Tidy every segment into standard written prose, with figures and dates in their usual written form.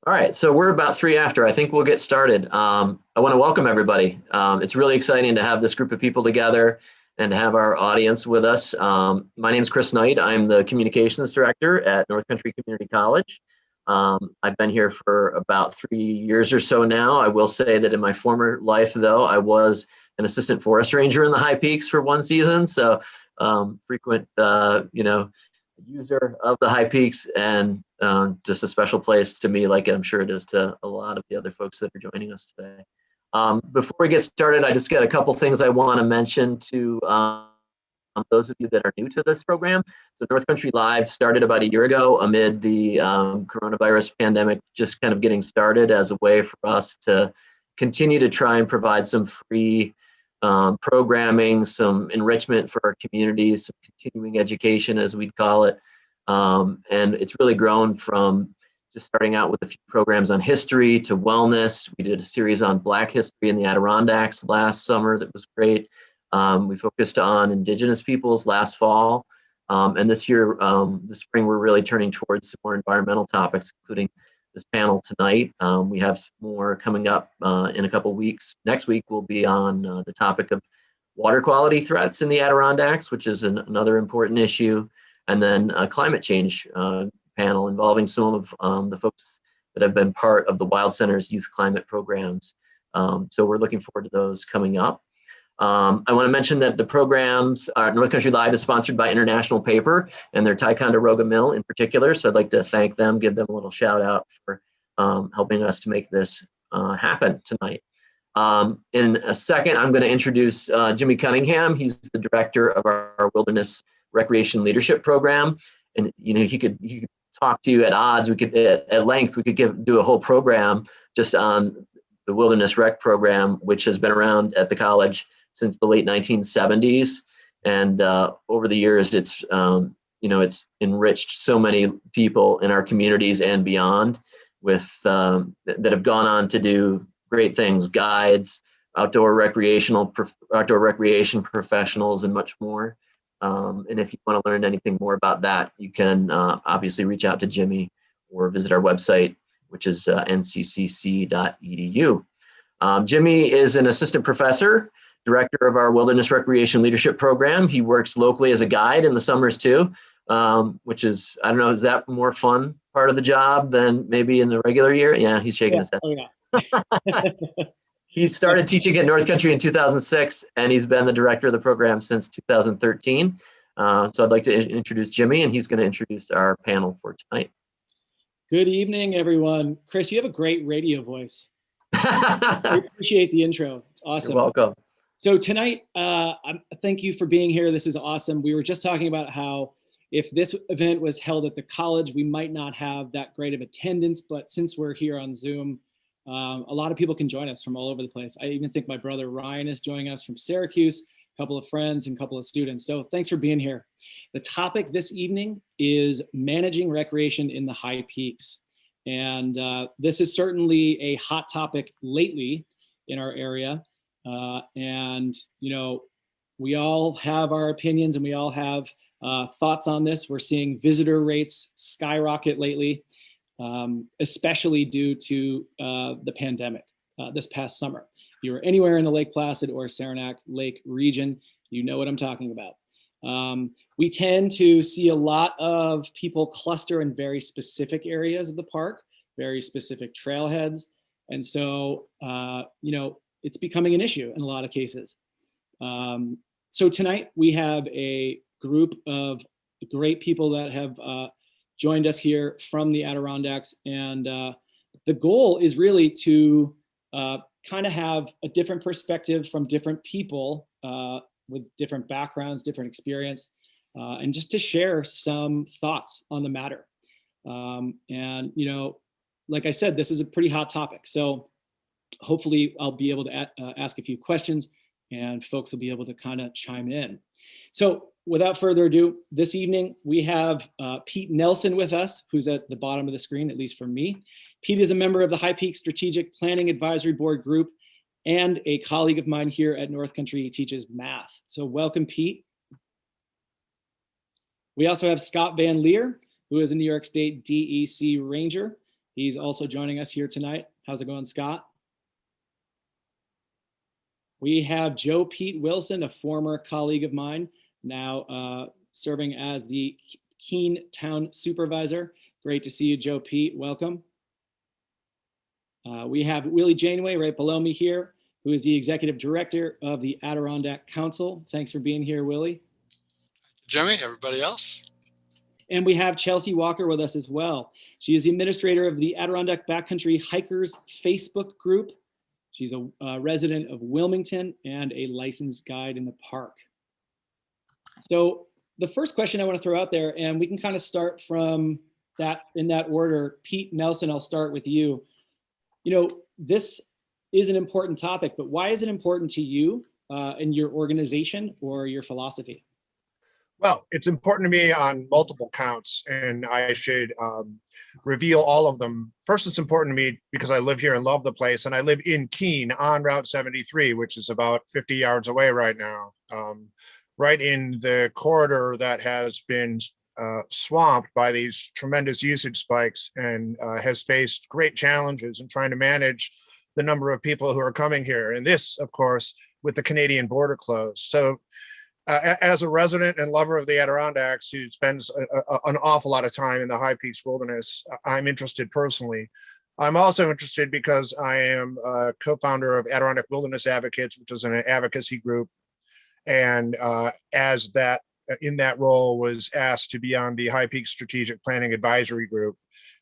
All right, so we're about 3 after. I think we'll get started. I want to welcome everybody. It's really exciting to have this group of people together and to have our audience with us. My name is Chris Knight. I'm the communications director at North Country Community College. I've been here for about 3 years or so now. I will say that in my former life, though, I was an assistant forest ranger in the High Peaks for one season. So frequent, user of the High Peaks, and just a special place to me, like I'm sure it is to a lot of the other folks that are joining us today. Before we get started, I just got a couple things I want to mention to those of you that are new to this program. So North Country Live started about a year ago amid the coronavirus pandemic, just kind of getting started as a way for us to continue to try and provide some free programming, some enrichment for our communities, some continuing education, as we'd call it. And it's really grown from just starting out with a few programs on history to wellness. We did a series on Black history in the Adirondacks last summer that was great. We focused on Indigenous peoples last fall. And this year, this spring, we're really turning towards some more environmental topics, including this panel tonight. We have more coming up in a couple weeks. Next week, we'll be on the topic of water quality threats in the Adirondacks, which is another important issue. And then a climate change panel involving some of the folks that have been part of the Wild Center's youth climate programs. So we're looking forward to those coming up. I want to mention that the programs, North Country Live is sponsored by International Paper and their Ticonderoga Mill in particular. So I'd like to thank them, give them a little shout out for helping us to make this happen tonight. In a second, I'm going to introduce Jimmy Cunningham. He's the director of our Wilderness Recreation Leadership Program. And he could talk to you at odds. We could at length, we could do a whole program just on the Wilderness Rec program, which has been around at the college since the late 1970s, and over the years, it's enriched so many people in our communities and beyond, with that have gone on to do great things: guides, outdoor recreation professionals, and much more. And if you want to learn anything more about that, you can obviously reach out to Jimmy or visit our website, which is nccc.edu. Jimmy is an assistant professor, director of our Wilderness Recreation Leadership Program. He works locally as a guide in the summers too, which is, I don't know, is that more fun part of the job than maybe in the regular year? Yeah, he's shaking his head. Oh, yeah. He started teaching at North Country in 2006, and he's been the director of the program since 2013. So I'd like to introduce Jimmy, and he's going to introduce our panel for tonight. Good evening, everyone. Chris, you have a great radio voice. I appreciate the intro. It's awesome. You're welcome. So tonight, thank you for being here. This is awesome. We were just talking about how if this event was held at the college, we might not have that great of attendance, but since we're here on Zoom, a lot of people can join us from all over the place. I even think my brother Ryan is joining us from Syracuse, a couple of friends and a couple of students. So thanks for being here. The topic this evening is managing recreation in the High Peaks. And this is certainly a hot topic lately in our area. And, we all have our opinions and we all have thoughts on this. We're seeing visitor rates skyrocket lately, especially due to the pandemic this past summer. If you were anywhere in the Lake Placid or Saranac Lake region, you know what I'm talking about. We tend to see a lot of people cluster in very specific areas of the park, very specific trailheads. And so, it's becoming an issue in a lot of cases. So tonight we have a group of great people that have joined us here from the Adirondacks. And the goal is really to kind of have a different perspective from different people with different backgrounds, different experience, and just to share some thoughts on the matter. Like I said, this is a pretty hot topic. So hopefully I'll be able to ask a few questions and folks will be able to kind of chime in. So without further ado, this evening we have Pete Nelson with us, who's at the bottom of the screen, at least for me. Pete is a member of the High Peaks Strategic Planning Advisory Board group and a colleague of mine here at North Country. He teaches math. So welcome, Pete. We also have Scott Van Leer, who is a New York State DEC Ranger. He's also joining us here tonight. How's it going, Scott? We have Joe Pete Wilson, a former colleague of mine, now serving as the Keene Town Supervisor. Great to see you, Joe Pete. Welcome. We have Willie Janeway right below me here, who is the Executive Director of the Adirondack Council. Thanks for being here, Willie. Jimmy, everybody else? And we have Chelsea Walker with us as well. She is the administrator of the Adirondack Backcountry Hikers Facebook group. She's a resident of Wilmington and a licensed guide in the park. So the first question I want to throw out there, and we can kind of start from that in that order. Pete Nelson, I'll start with you. You know, this is an important topic, but why is it important to you in your organization or your philosophy? Well, it's important to me on multiple counts, and I should reveal all of them. First, it's important to me because I live here and love the place, and I live in Keene on Route 73, which is about 50 yards away right now, right in the corridor that has been swamped by these tremendous usage spikes and has faced great challenges in trying to manage the number of people who are coming here. And this, of course, with the Canadian border closed. So as a resident and lover of the Adirondacks who spends an awful lot of time in the High Peaks wilderness, I'm interested personally. I'm also interested because I am a co-founder of Adirondack Wilderness Advocates, which is an advocacy group. And as that, in that role, was asked to be on the High Peaks Strategic Planning Advisory Group,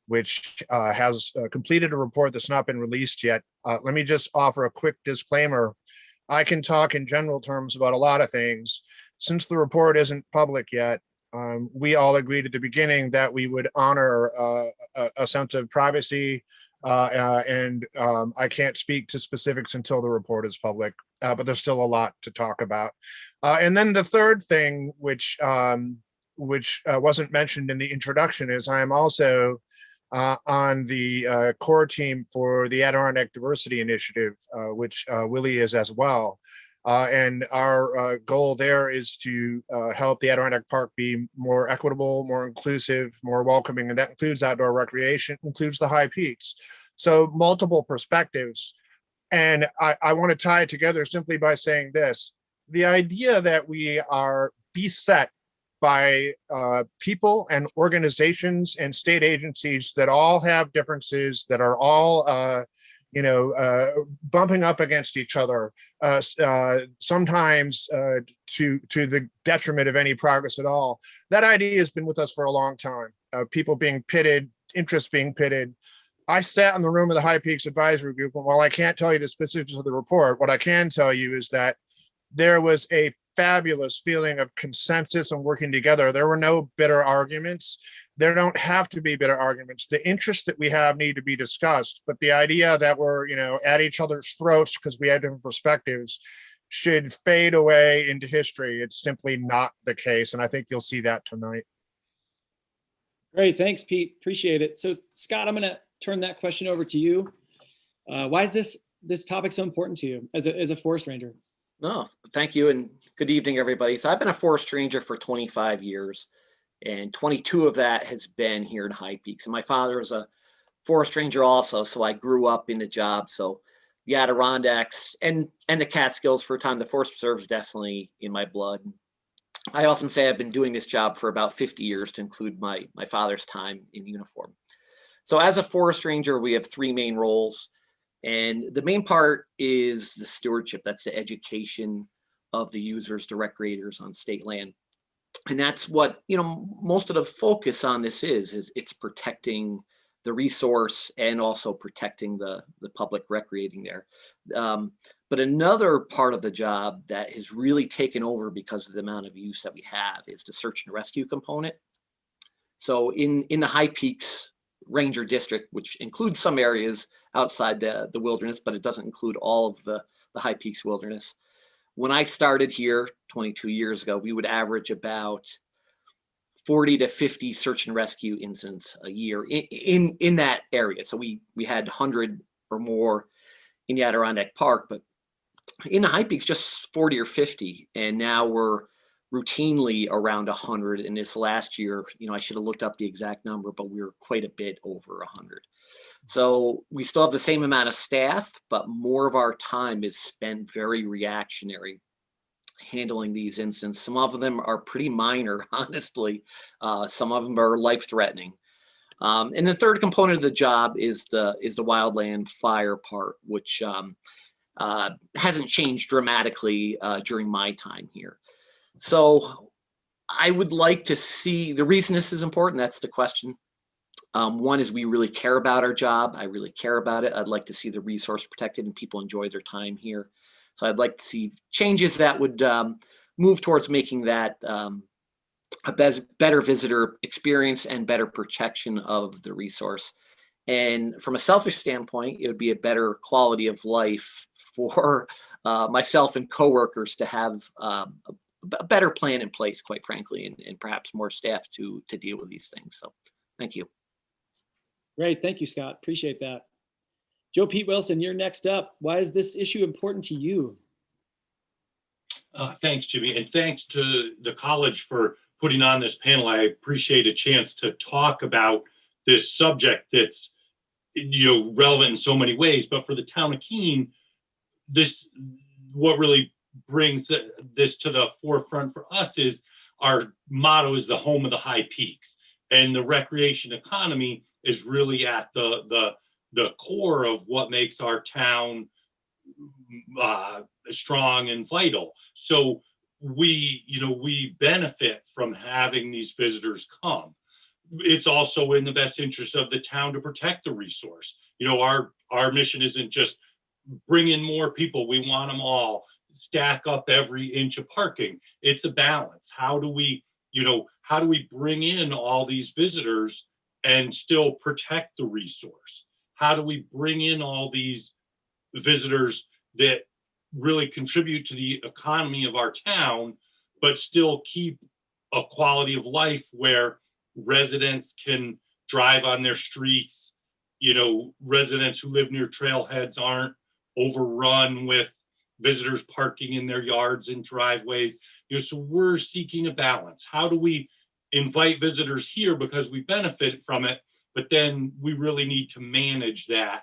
which has completed a report that's not been released yet. Let me just offer a quick disclaimer. I can talk in general terms about a lot of things. Since the report isn't public yet, we all agreed at the beginning that we would honor a sense of privacy, and I can't speak to specifics until the report is public, but there's still a lot to talk about. And then the third thing, which wasn't mentioned in the introduction, is I am also on the core team for the Adirondack Diversity Initiative, which Willie is as well. And our goal there is to help the Adirondack Park be more equitable, more inclusive, more welcoming, and that includes outdoor recreation, includes the High Peaks. So multiple perspectives. And I want to tie it together simply by saying this: the idea that we are beset by people and organizations and state agencies that all have differences, that are all bumping up against each other, sometimes to the detriment of any progress at all. That idea has been with us for a long time. People being pitted, interests being pitted. I sat in the room of the High Peaks Advisory Group, and while I can't tell you the specifics of the report, what I can tell you is that there was a fabulous feeling of consensus and working together. There were no bitter arguments. There don't have to be bitter arguments. The interests that we have need to be discussed, but the idea that we're, at each other's throats because we have different perspectives should fade away into history. It's simply not the case, and I think you'll see that tonight. Great, thanks, Pete. Appreciate it. So, Scott, I'm going to turn that question over to you. Why is this topic so important to you as a forest ranger? No, thank you, and good evening, everybody. So I've been a forest ranger for 25 years, and 22 of that has been here in High Peaks. And my father was a forest ranger also, so I grew up in the job. So the Adirondacks and the Catskills for a time, the Forest Preserve is definitely in my blood. I often say I've been doing this job for about 50 years to include my father's time in uniform. So as a forest ranger, we have three main roles. And the main part is the stewardship. That's the education of the users, the recreators on state land. And that's what, most of the focus on this is it's protecting the resource and also protecting the public recreating there. But another part of the job that has really taken over because of the amount of use that we have is the search and rescue component. So in the High Peaks Ranger District, which includes some areas outside the wilderness, but it doesn't include all of the High Peaks wilderness. When I started here 22 years ago, we would average about 40 to 50 search and rescue incidents a year in that area. So we had 100 or more in the Adirondack Park, but in the High Peaks, just 40 or 50. And now we're routinely around 100. And this last year, I should have looked up the exact number, but we were quite a bit over 100. So we still have the same amount of staff, but more of our time is spent very reactionary, handling these incidents. Some of them are pretty minor, honestly. Some of them are life-threatening. And the third component of the job is the wildland fire part, which hasn't changed dramatically during my time here. So I would like to see, the reason this is important, that's the question. One is we really care about our job. I really care about it. I'd like to see the resource protected and people enjoy their time here. So I'd like to see changes that would move towards making that a better visitor experience and better protection of the resource. And from a selfish standpoint, it would be a better quality of life for myself and coworkers to have a better plan in place, quite frankly, and perhaps more staff to deal with these things. So thank you. Great. Thank you, Scott. Appreciate that. Joe Pete Wilson, you're next up. Why is this issue important to you? Thanks, Jimmy, and thanks to the college for putting on this panel. I appreciate a chance to talk about this subject that's, relevant in so many ways. But for the town of Keene, what really brings this to the forefront for us is our motto is the home of the high peaks, and the recreation economy is really at the core of what makes our town strong and vital. So we benefit from having these visitors come. It's also in the best interest of the town to protect the resource. Our mission isn't just bring in more people. We want them all, stack up every inch of parking. It's a balance. How do we bring in all these visitors and still protect the resource? How do we bring in all these visitors that really contribute to the economy of our town, but still keep a quality of life where residents can drive on their streets? Residents who live near trailheads aren't overrun with visitors parking in their yards and driveways. So we're seeking a balance. How do we invite visitors here because we benefit from it, but then we really need to manage that?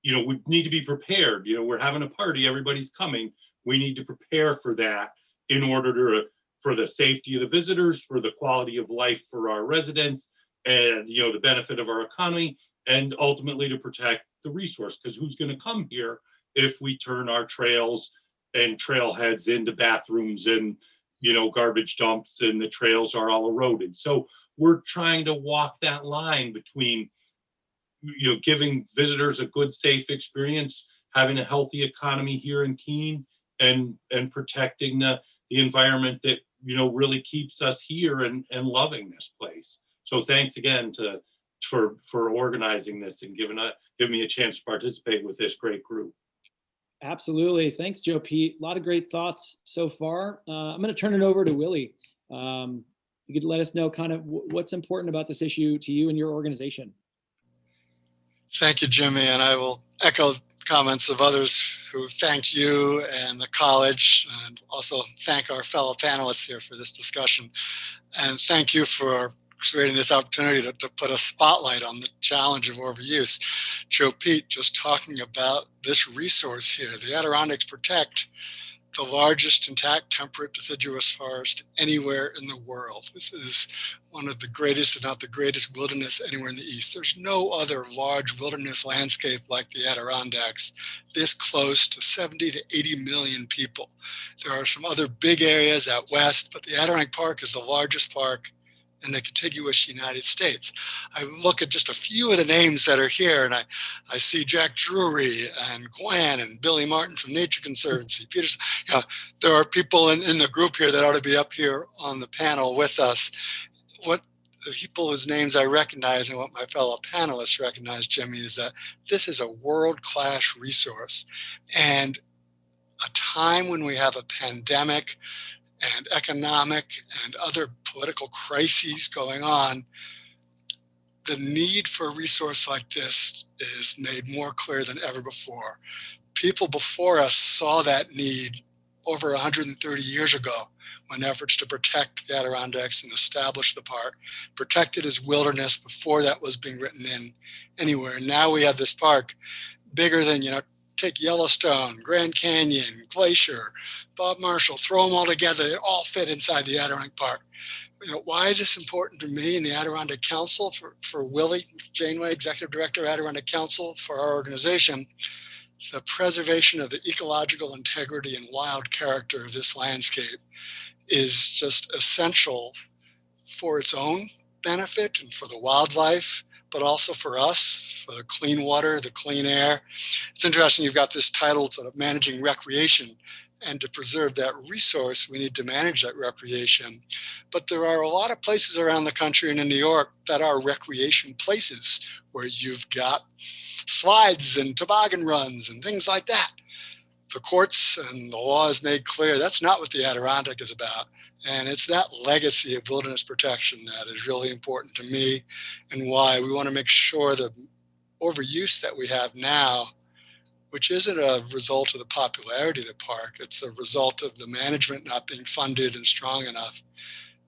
We need to be prepared. We're having a party, everybody's coming. We need to prepare for that in order for the safety of the visitors, for the quality of life for our residents, and the benefit of our economy, and ultimately to protect the resource. Because who's going to come here if we turn our trails and trailheads into bathrooms and garbage dumps, and the trails are all eroded? So we're trying to walk that line between giving visitors a good, safe experience, having a healthy economy here in Keene, and protecting the environment that really keeps us here and loving this place. So thanks again for organizing this and giving me a chance to participate with this great group. Absolutely. Thanks, Joe Pete. A lot of great thoughts so far. I'm going to turn it over to Willie. You could let us know kind of what's important about this issue to you and your organization. Thank you, Jimmy, and I will echo comments of others who thanked you and the college, and also thank our fellow panelists here for this discussion. And thank you for creating this opportunity to put a spotlight on the challenge of overuse. Joe Pete just talking about this resource here. The Adirondacks protect the largest intact temperate deciduous forest anywhere in the world. This is one of the greatest, if not the greatest, wilderness anywhere in the East. There's no other large wilderness landscape like the Adirondacks, this close to 70 to 80 million people. There are some other big areas out west, but the Adirondack Park is the largest park in the contiguous United States. I look at just a few of the names that are here, and I see Jack Drury and Gwen and Billy Martin from Nature Conservancy. Peterson. There are people in the group here that ought to be up here on the panel with us. What the people whose names I recognize and what my fellow panelists recognize, Jimmy, is that this is a world-class resource. And a time when we have a pandemic and economic and other political crises going on, the need for a resource like this is made more clear than ever before. People before us saw that need over 130 years ago when efforts to protect the Adirondacks and establish the park, protect it as wilderness before that was being written in anywhere. And now we have this park bigger than, take Yellowstone, Grand Canyon, Glacier, Bob Marshall, throw them all together. They all fit inside the Adirondack Park. Why is this important to me and the Adirondack Council, for Willie Janeway, Executive Director of Adirondack Council, for our organization? The preservation of the ecological integrity and wild character of this landscape is just essential for its own benefit and for the wildlife, but also for us, for the clean water, the clean air. It's interesting, you've got this title sort of managing recreation, and to preserve that resource, we need to manage that recreation. But there are a lot of places around the country and in New York that are recreation places where you've got slides and toboggan runs and things like that. The courts and the law has made clear that's not what the Adirondack is about. And it's that legacy of wilderness protection that is really important to me, and why we want to make sure the overuse that we have now, which isn't a result of the popularity of the park, it's a result of the management not being funded and strong enough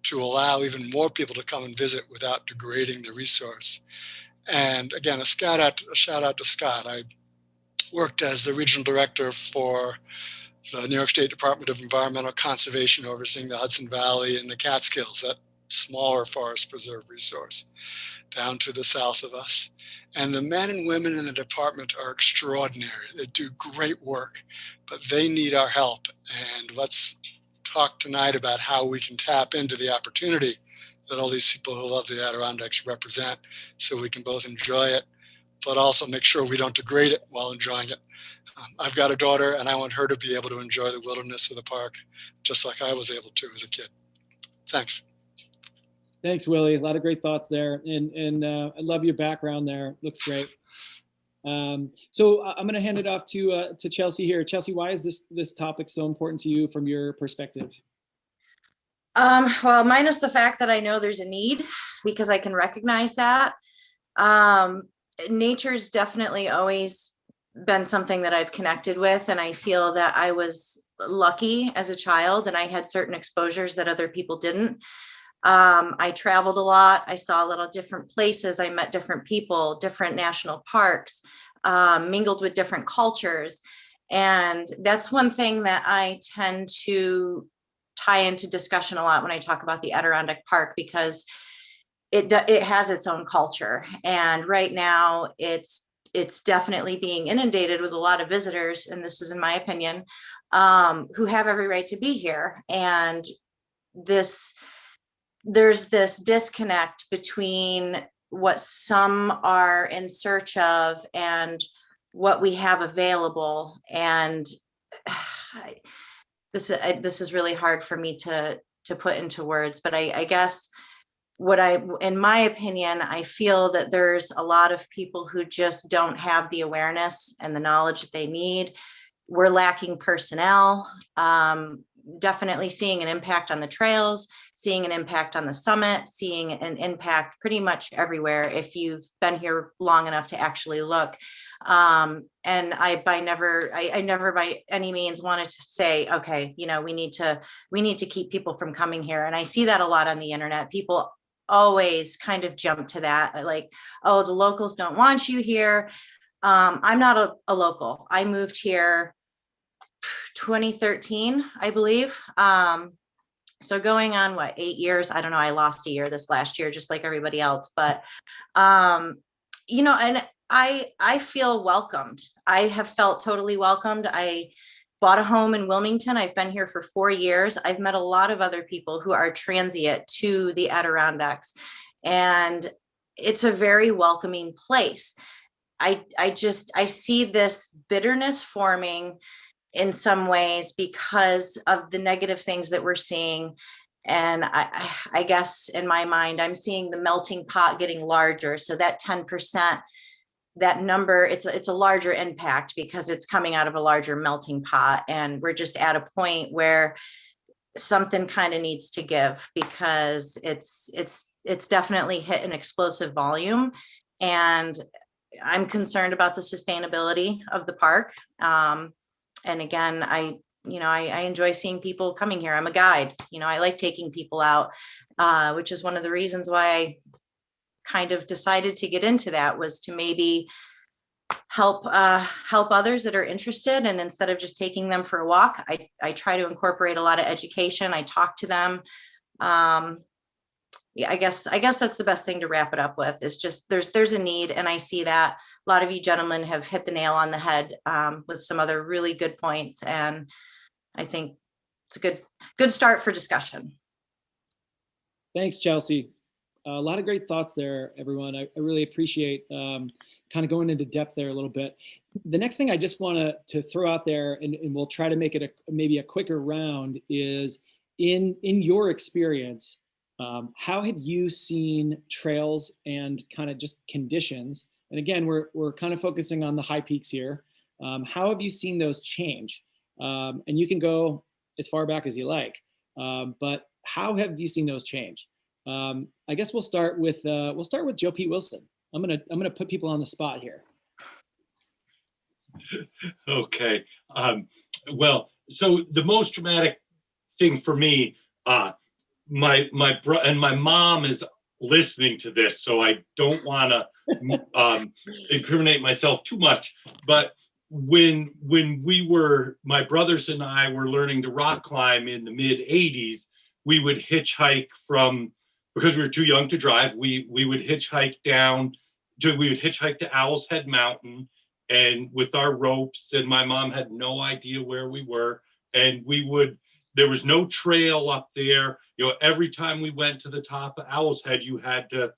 to allow even more people to come and visit without degrading the resource. And again, a shout out to Scott. I worked as the regional director for the New York State Department of Environmental Conservation, overseeing the Hudson Valley and the Catskills, that smaller forest preserve resource, down to the south of us. And the men and women in the department are extraordinary. They do great work, but they need our help. And let's talk tonight about how we can tap into the opportunity that all these people who love the Adirondacks represent, so we can both enjoy it, but also make sure we don't degrade it while enjoying it. I've got a daughter, and I want her to be able to enjoy the wilderness of the park, just like I was able to as a kid. Thanks. Thanks, Willie. A lot of great thoughts there. And I love your background there. Looks great. So I'm going to hand it off to Chelsea here. Chelsea, why is this topic so important to you from your perspective? Well, minus the fact that I know there's a need, because I can recognize that. Nature's definitely always been something that I've connected with, and I feel that I was lucky as a child and I had certain exposures that other people didn't. I traveled a lot. I saw a lot of different places. I met different people, different national parks, mingled with different cultures. And that's one thing that I tend to tie into discussion a lot when I talk about the Adirondack Park, because it has its own culture. And right now it's definitely being inundated with a lot of visitors, and this is in my opinion, who have every right to be here. And there's this disconnect between what some are in search of and what we have available. And this is really hard for me to put into words, but I guess in my opinion, I feel that there's a lot of people who just don't have the awareness and the knowledge that they need. We're lacking personnel. Definitely seeing an impact on the trails, seeing an impact on the summit, seeing an impact pretty much everywhere if you've been here long enough to actually look. And I never by any means wanted to say, okay, we need to keep people from coming here. And I see that a lot on the internet. People always kind of jump to that, like, oh, the locals don't want you here. I'm not a local. I moved here 2013, I believe. So going on 8 years? I don't know. I lost a year this last year, just like everybody else. But and I feel welcomed. I have felt totally welcomed. I bought a home in Wilmington. I've been here for 4 years. I've met a lot of other people who are transient to the Adirondacks, and it's a very welcoming place. I see this bitterness forming in some ways because of the negative things that we're seeing. And I guess in my mind, I'm seeing the melting pot getting larger. So that 10%, that number, it's a larger impact because it's coming out of a larger melting pot. And we're just at a point where something kind of needs to give, because it's definitely hit an explosive volume. And I'm concerned about the sustainability of the park. And again, I enjoy seeing people coming here. I'm a guide, I like taking people out, which is one of the reasons why I kind of decided to get into that, was to maybe help others that are interested. And instead of just taking them for a walk, I try to incorporate a lot of education. I talk to them. Yeah, I guess that's the best thing to wrap it up with, is just there's a need. And I see that a lot of you gentlemen have hit the nail on the head with some other really good points. And I think it's a good start for discussion. Thanks, Chelsea. A lot of great thoughts there, everyone. I really appreciate kind of going into depth there a little bit. The next thing I just want to throw out there, and we'll try to make it maybe a quicker round, is in your experience, how have you seen trails and kind of just conditions? And again, we're kind of focusing on the high peaks here. How have you seen those change? And you can go as far back as you like, but how have you seen those change? I guess we'll start with Joe P. Wilson. I'm gonna put people on the spot here. Okay. Well, so the most dramatic thing for me, my mom is listening to this, so I don't want to incriminate myself too much. But when my brothers and I were learning to rock climb in the mid '80s, we would hitchhike because we were too young to drive. We would hitchhike to Owl's Head Mountain, and with our ropes, and my mom had no idea where we were, and there was no trail up there. Every time we went to the top of Owl's Head, you had to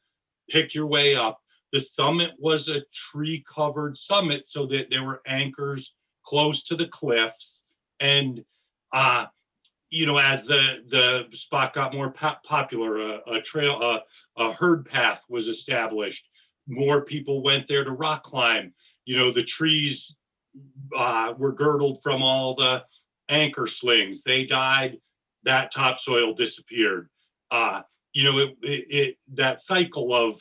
pick your way up. The summit was a tree-covered summit, so that there were anchors close to the cliffs. And as the spot got more popular, a herd path was established. More people went there to rock climb. The trees were girdled from all the anchor slings. They died. That topsoil disappeared. That cycle of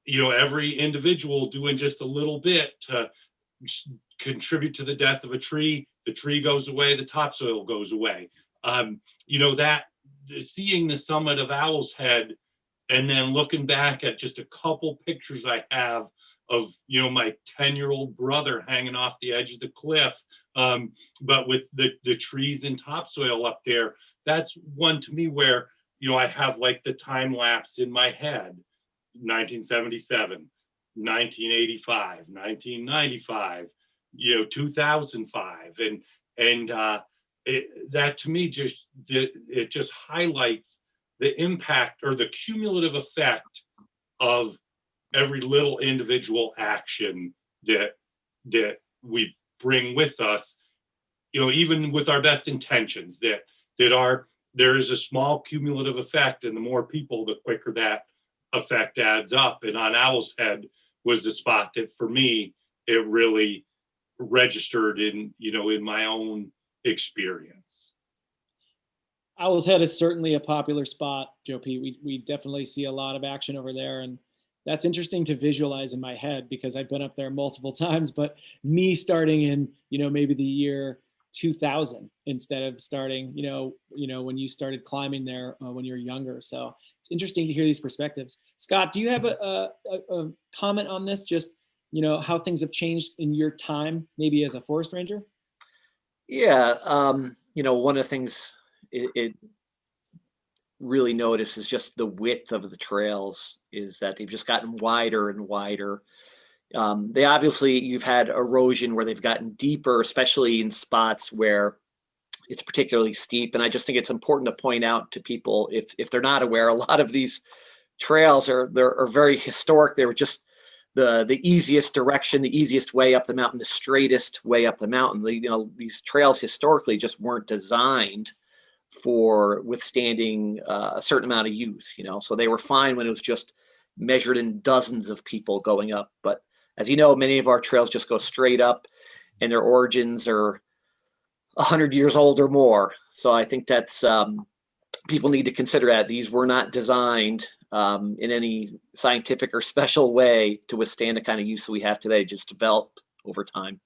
every individual doing just a little bit to contribute to the death of a tree. The tree goes away, the topsoil goes away. Seeing the summit of Owl's Head, and then looking back at just a couple pictures I have of my 10-year-old brother hanging off the edge of the cliff, but with the trees and topsoil up there. That's one to me where I have like the time lapse in my head: 1977, 1985, 1995, 2005, and that to me just highlights the impact or the cumulative effect of every little individual action that we bring with us, even with our best intentions, there is a small cumulative effect, and the more people, the quicker that effect adds up. And on Owl's Head was the spot that for me, it really registered in my own experience. Owl's Head is certainly a popular spot, Joe P. We definitely see a lot of action over there, and that's interesting to visualize in my head because I've been up there multiple times. But me starting in maybe the year 2000 instead of starting when you started climbing there when you were younger. So it's interesting to hear these perspectives. Scott, do you have a comment on this? Just how things have changed in your time, maybe as a forest ranger? Yeah, one of the things it really notice is just the width of the trails, is that they've just gotten wider and wider. They obviously, you've had erosion where they've gotten deeper, especially in spots where it's particularly steep. And I just think it's important to point out to people, if they're not aware, a lot of these trails are very historic. They were just the easiest direction, the easiest way up the mountain, the straightest way up the mountain. These trails historically just weren't designed for withstanding a certain amount of use, so they were fine when it was just measured in dozens of people going up. But as you know, many of our trails just go straight up, and their origins are 100 years old or more. So I think that's people need to consider that these were not designed in any scientific or special way to withstand the kind of use that we have today, just developed over time.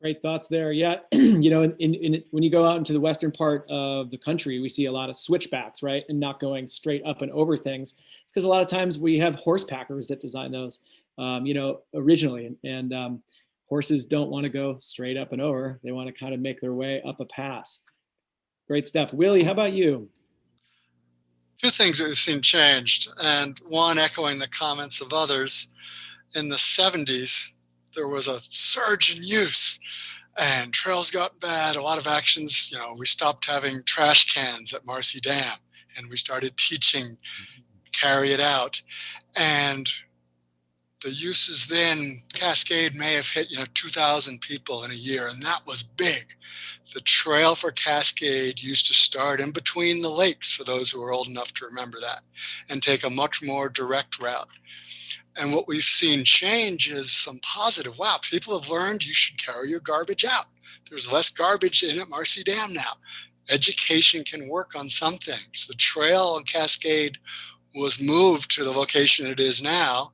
Great thoughts there. Yeah, when you go out into the western part of the country, we see a lot of switchbacks, right, and not going straight up and over things. It's because a lot of times we have horse packers that design those, originally, and horses don't want to go straight up and over. They want to kind of make their way up a pass. Great stuff. Willie, how about you? Two things that we've seen changed, and one echoing the comments of others. In the 70s, there was a surge in use and trails got bad. A lot of actions, we stopped having trash cans at Marcy Dam and we started teaching carry it out. And the uses then, Cascade may have hit, 2,000 people in a year, and that was big. The trail for Cascade used to start in between the lakes, for those who are old enough to remember that, and take a much more direct route. And what we've seen change is some positive. Wow, people have learned you should carry your garbage out. There's less garbage in at Marcy Dam now. Education can work on some things. The trail on Cascade was moved to the location it is now,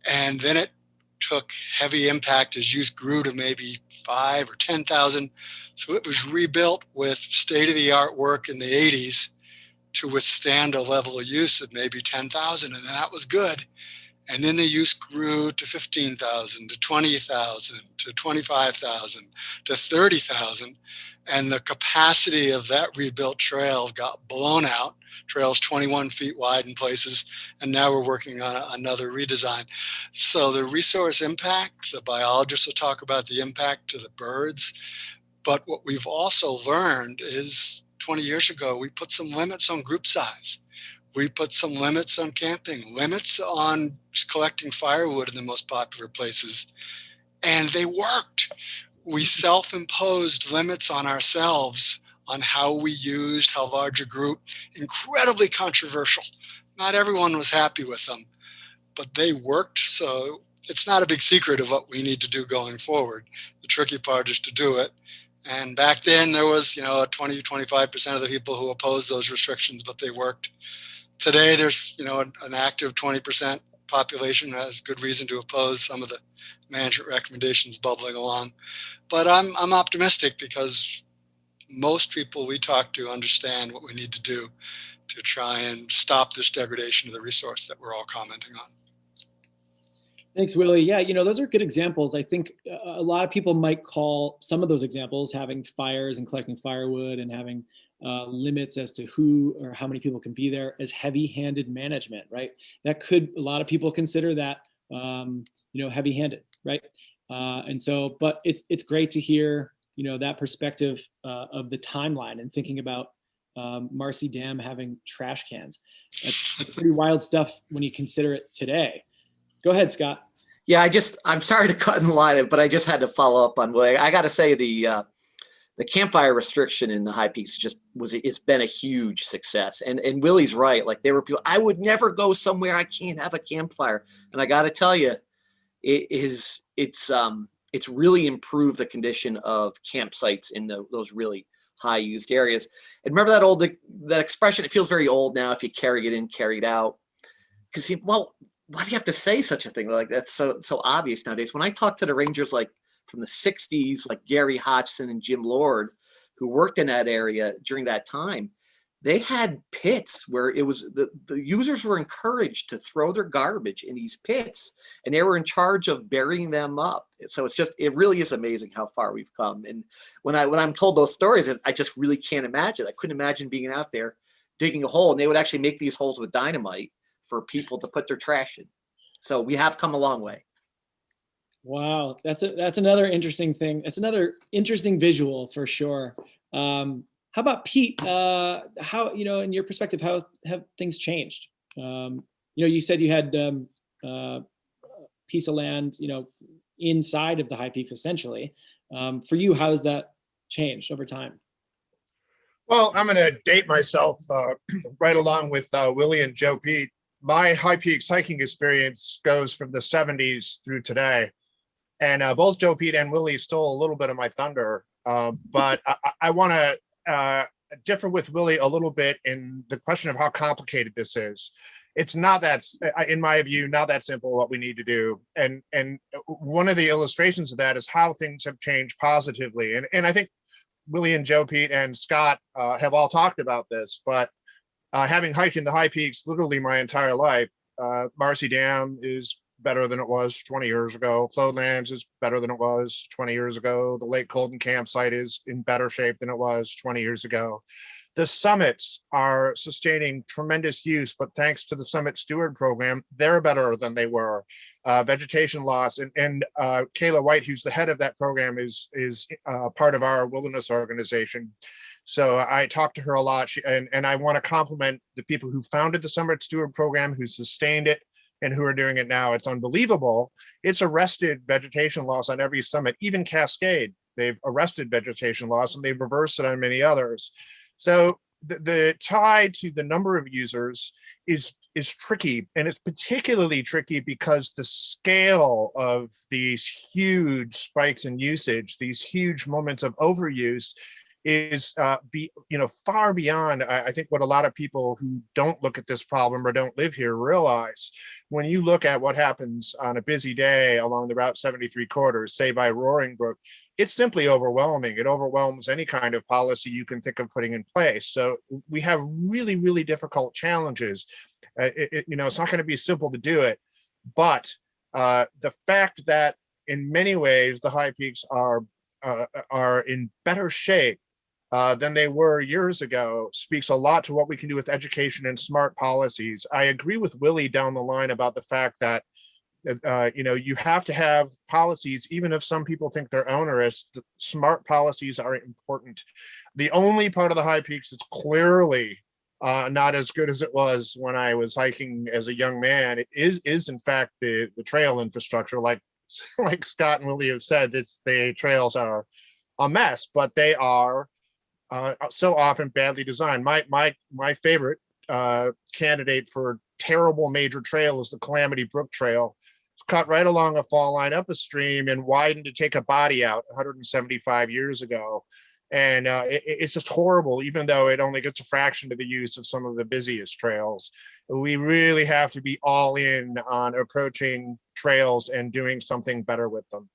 and then it took heavy impact as use grew to maybe 5,000 or 10,000. So it was rebuilt with state-of-the-art work in the 80s to withstand a level of use of maybe 10,000, and that was good. And then the use grew to 15,000, to 20,000, to 25,000, to 30,000. And the capacity of that rebuilt trail got blown out. Trail's 21 feet wide in places, and now we're working on another redesign. So the resource impact, the biologists will talk about the impact to the birds. But what we've also learned is 20 years ago, we put some limits on group size. We put some limits on camping, limits on collecting firewood in the most popular places, and they worked. We self-imposed limits on ourselves on how we used, how large a group, incredibly controversial. Not everyone was happy with them, but they worked. So it's not a big secret of what we need to do going forward. The tricky part is to do it. And back then there was, 20, 25% of the people who opposed those restrictions, but they worked. Today, there's an active 20% population that has good reason to oppose some of the management recommendations bubbling along. But I'm optimistic because most people we talk to understand what we need to do to try and stop this degradation of the resource that we're all commenting on. Thanks, Willie. Yeah, those are good examples. I think a lot of people might call some of those examples, having fires and collecting firewood and having limits as to who or how many people can be there, as heavy-handed management, right? A lot of people consider that, heavy-handed, right? And so, but it's great to hear, that perspective of the timeline and thinking about Marcy Dam having trash cans. That's pretty wild stuff when you consider it today. Go ahead, Scott. Yeah, I'm sorry to cut in the line, but I just had to follow up on Willie. I got to say the campfire restriction in the High Peaks it's been a huge success. And Willie's right. Like, there were people, I would never go somewhere I can't have a campfire. And I got to tell you, it's really improved the condition of campsites in those really high used areas. And remember that expression, it feels very old now, if you carry it in, carry it out. Because, why do you have to say such a thing? Like, that's so obvious nowadays. When I talk to the rangers, like from the 60s, like Gary Hodgson and Jim Lord, who worked in that area during that time, they had pits where it was the users were encouraged to throw their garbage in these pits, and they were in charge of burying them up. So it really is amazing how far we've come. And when I'm told those stories, I just really can't imagine. I couldn't imagine being out there digging a hole, and they would actually make these holes with dynamite for people to put their trash in. So we have come a long way. Wow, that's another interesting thing. It's another interesting visual for sure. How about Pete? How, in your perspective, how have things changed? You said you had a piece of land, inside of the High Peaks, essentially. For you, how has that changed over time? Well, I'm going to date myself right along with Willie and Joe Pete. My High Peaks hiking experience goes from the 70s through today. And both Joe Pete and Willie stole a little bit of my thunder. But I want to differ with Willie a little bit in the question of how complicated this is. it's not that, in my view, not that simple what we need to do. And one of the illustrations of that is how things have changed positively. And I think Willie and Joe, Pete and Scott have all talked about this, but having hiked in the high peaks literally my entire life, Marcy Dam is better than it was 20 years ago. Floodlands is better than it was 20 years ago. The Lake Colton campsite is in better shape than it was 20 years ago. The summits are sustaining tremendous use, but thanks to the Summit Steward program, they're better than they were. Vegetation loss, and Kayla White, who's the head of that program, is part of our wilderness organization. So I talked to her a lot, and I want to compliment the people who founded the Summit Steward program, who sustained it, and who are doing it now. It's unbelievable. It's arrested vegetation loss on every summit, even Cascade. They've arrested vegetation loss, and they've reversed it on many others. So the tie to the number of users is tricky, and it's particularly tricky because the scale of these huge spikes in usage, these huge moments of overuse, is far beyond, I think, what a lot of people who don't look at this problem or don't live here realize. When you look at what happens on a busy day along the Route 73 corridors, say by Roaring Brook, it's simply overwhelming. It overwhelms any kind of policy you can think of putting in place. So we have really, really difficult challenges. It's not going to be simple to do it, but the fact that in many ways the high peaks are in better shape than they were years ago speaks a lot to what we can do with education and smart policies. I agree with Willie down the line about the fact that you have to have policies, even if some people think they're onerous. The smart policies are important. The only part of the high peaks that's clearly not as good as it was when I was hiking as a young man is in fact the trail infrastructure. Like Scott and Willie have said, the trails are a mess, but they are so often badly designed. My favorite candidate for terrible major trail is the Calamity Brook Trail. It's cut right along a fall line up a stream and widened to take a body out 175 years ago. And it's just horrible, even though it only gets a fraction of the use of some of the busiest trails. We really have to be all in on approaching trails and doing something better with them.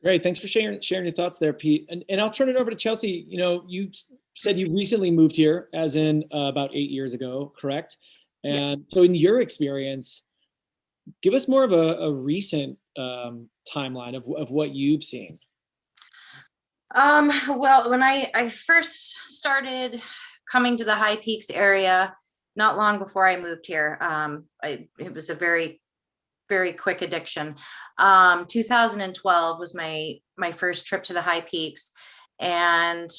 Great, thanks for sharing your thoughts there, Pete. And I'll turn it over to Chelsea. You said you recently moved here, as in about 8 years ago, correct? And Yes. so in your experience, give us more of a recent timeline of what you've seen. Well, when I first started coming to the High Peaks area, not long before I moved here, it was a very, very quick addiction. 2012 was my first trip to the High Peaks, and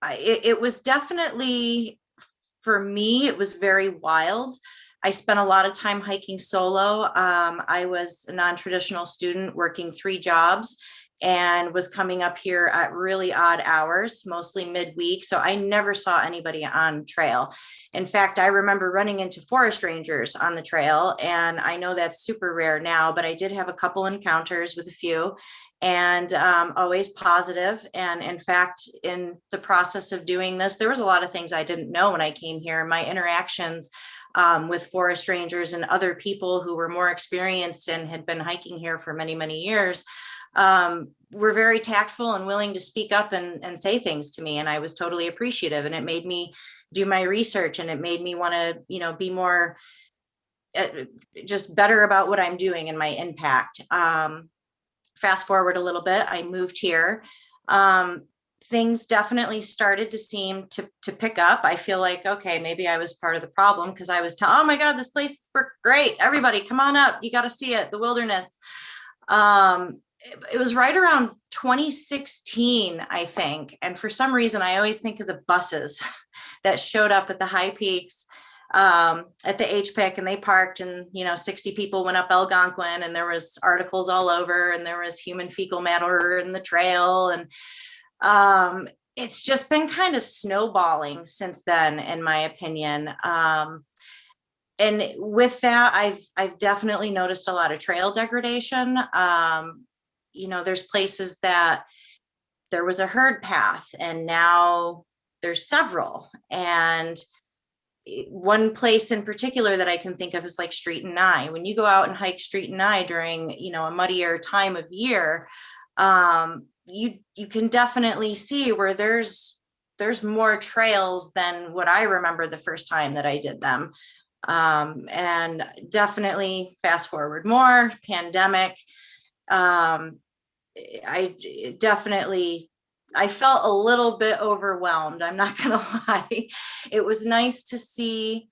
it was definitely, for me, it was very wild. I spent a lot of time hiking solo. I was a non-traditional student working 3 jobs and was coming up here at really odd hours, mostly midweek. So I never saw anybody on trail. In fact, I remember running into forest rangers on the trail, and I know that's super rare now, but I did have a couple encounters with a few, and always positive. And in fact, in the process of doing this, there was a lot of things I didn't know when I came here. My interactions with forest rangers and other people who were more experienced and had been hiking here for many, many years, were very tactful and willing to speak up and say things to me. And I was totally appreciative, and it made me do my research, and it made me want to, be more just better about what I'm doing and my impact. Fast forward a little bit, I moved here. Things definitely started to seem to pick up. I feel like, okay, maybe I was part of the problem, because I was oh my God, this place is great. Everybody come on up. You got to see it, the wilderness. It was right around 2016, I think. And for some reason, I always think of the buses that showed up at the High Peaks at the HPIC, and they parked, and 60 people went up Algonquin, and there was articles all over, and there was human fecal matter in the trail. And it's just been kind of snowballing since then, in my opinion. And with that, I've definitely noticed a lot of trail degradation. There's places that there was a herd path, and now there's several. And one place in particular that I can think of is like Street and Nye. When you go out and hike Street and Nye during, a muddier time of year, you can definitely see where there's more trails than what I remember the first time that I did them. And definitely fast forward more, pandemic. I felt a little bit overwhelmed. I'm not going to lie. It was nice to see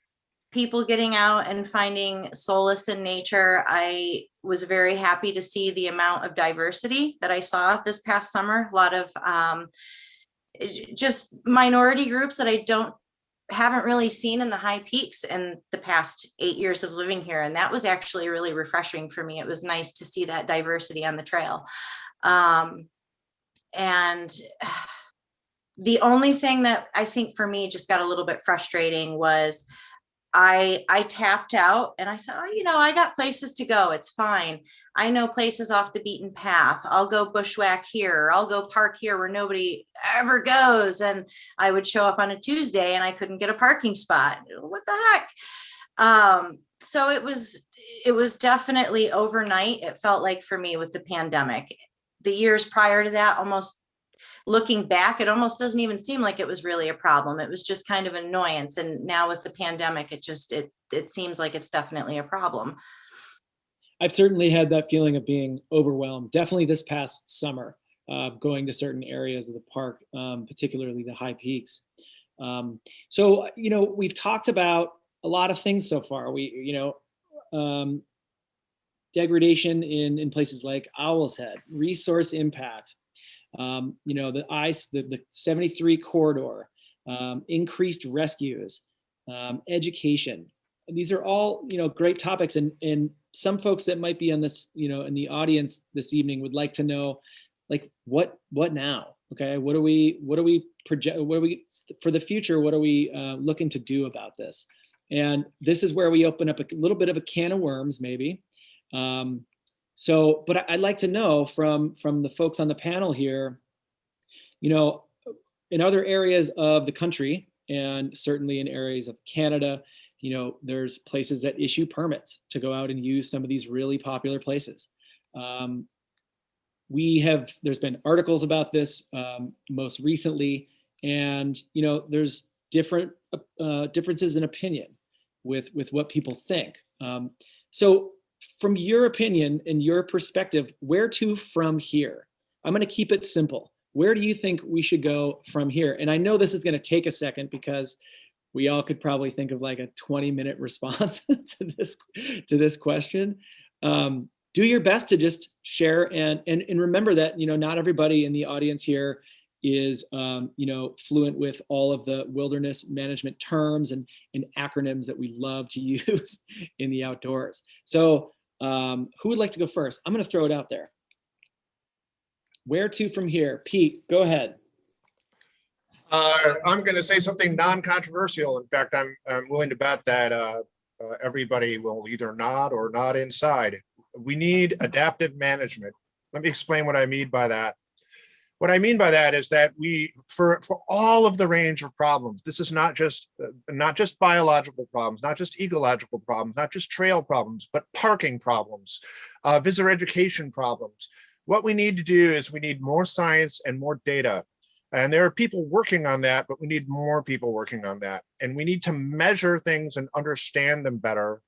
people getting out and finding solace in nature. I was very happy to see the amount of diversity that I saw this past summer. A lot of just minority groups that I haven't really seen in the High Peaks in the past 8 years of living here. And that was actually really refreshing for me. It was nice to see that diversity on the trail. And the only thing that I think for me just got a little bit frustrating was I tapped out and I said, oh, I got places to go. It's fine. I know places off the beaten path. I'll go bushwhack here. I'll go park here where nobody ever goes. And I would show up on a Tuesday and I couldn't get a parking spot. What the heck? So it was definitely overnight. It felt like for me with the pandemic. The years prior to that, almost looking back, it almost doesn't even seem like it was really a problem. It was just kind of annoyance. And now with the pandemic, it seems like it's definitely a problem. I've certainly had that feeling of being overwhelmed, definitely this past summer, going to certain areas of the park, particularly the High Peaks. So, we've talked about a lot of things so far. Degradation in places like Owl's Head, resource impact, the ice, the 73 corridor, increased rescues, education. These are all, great topics. And some folks that might be on this, in the audience this evening would like to know, like, what now? Okay. What do we project? For the future? What are we looking to do about this? And this is where we open up a little bit of a can of worms, maybe. But I'd like to know from the folks on the panel here, in other areas of the country and certainly in areas of Canada, there's places that issue permits to go out and use some of these really popular places. There's been articles about this most recently, and there's differences in opinion with what people think. So from your opinion and your perspective, where to from here? I'm going to keep it simple. Where do you think we should go from here? And I know this is going to take a second because we all could probably think of like a 20-minute response to this question. Do your best to just share and remember that, not everybody in the audience here is, fluent with all of the wilderness management terms and acronyms that we love to use in the outdoors. So who would like to go first? I'm going to throw it out there. Where to from here? Pete, go ahead. I'm going to say something non-controversial. In fact, I'm willing to bet that everybody will either nod or nod inside. We need adaptive management. Let me explain what I mean by that. What I mean by that is that for all of the range of problems, this is not just biological problems, not just ecological problems, not just trail problems, but parking problems, visitor education problems. What we need to do is we need more science and more data. And there are people working on that, but we need more people working on that. And we need to measure things and understand them better,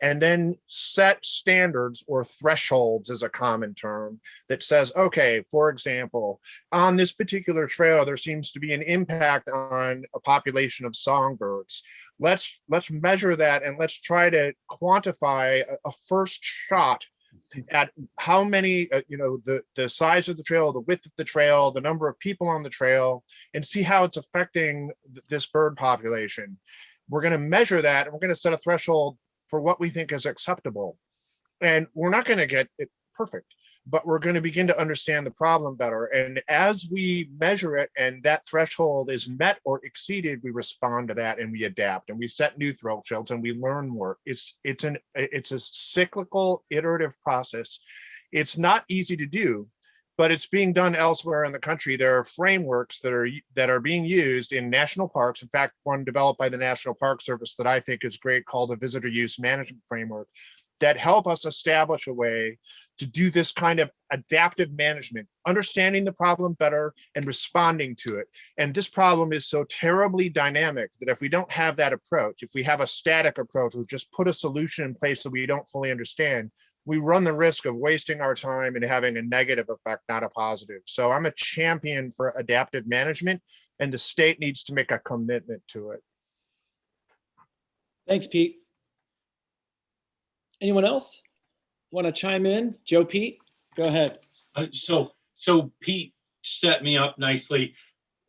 and then set standards or thresholds is a common term that says, okay, for example, on this particular trail, there seems to be an impact on a population of songbirds. Let's measure that and let's try to quantify a first shot at how many, the size of the trail, the width of the trail, the number of people on the trail, and see how it's affecting this bird population. We're going to measure that, and we're going to set a threshold for what we think is acceptable. And we're not going to get it perfect, but we're going to begin to understand the problem better. And as we measure it and that threshold is met or exceeded, we respond to that and we adapt and we set new thresholds and we learn more. It's a cyclical, iterative process. It's not easy to do, but it's being done elsewhere in the country. There are frameworks that are being used in national parks. In fact, one developed by the National Park Service that I think is great, called a visitor use management framework, that help us establish a way to do this kind of adaptive management, understanding the problem better and responding to it. And this problem is so terribly dynamic that if we don't have that approach, if we have a static approach, we just put a solution in place that we don't fully understand, we run the risk of wasting our time and having a negative effect, not a positive. So I'm a champion for adaptive management, and the state needs to make a commitment to it. Thanks, Pete. Anyone else want to chime in? Joe, Pete, go ahead. So Pete set me up nicely.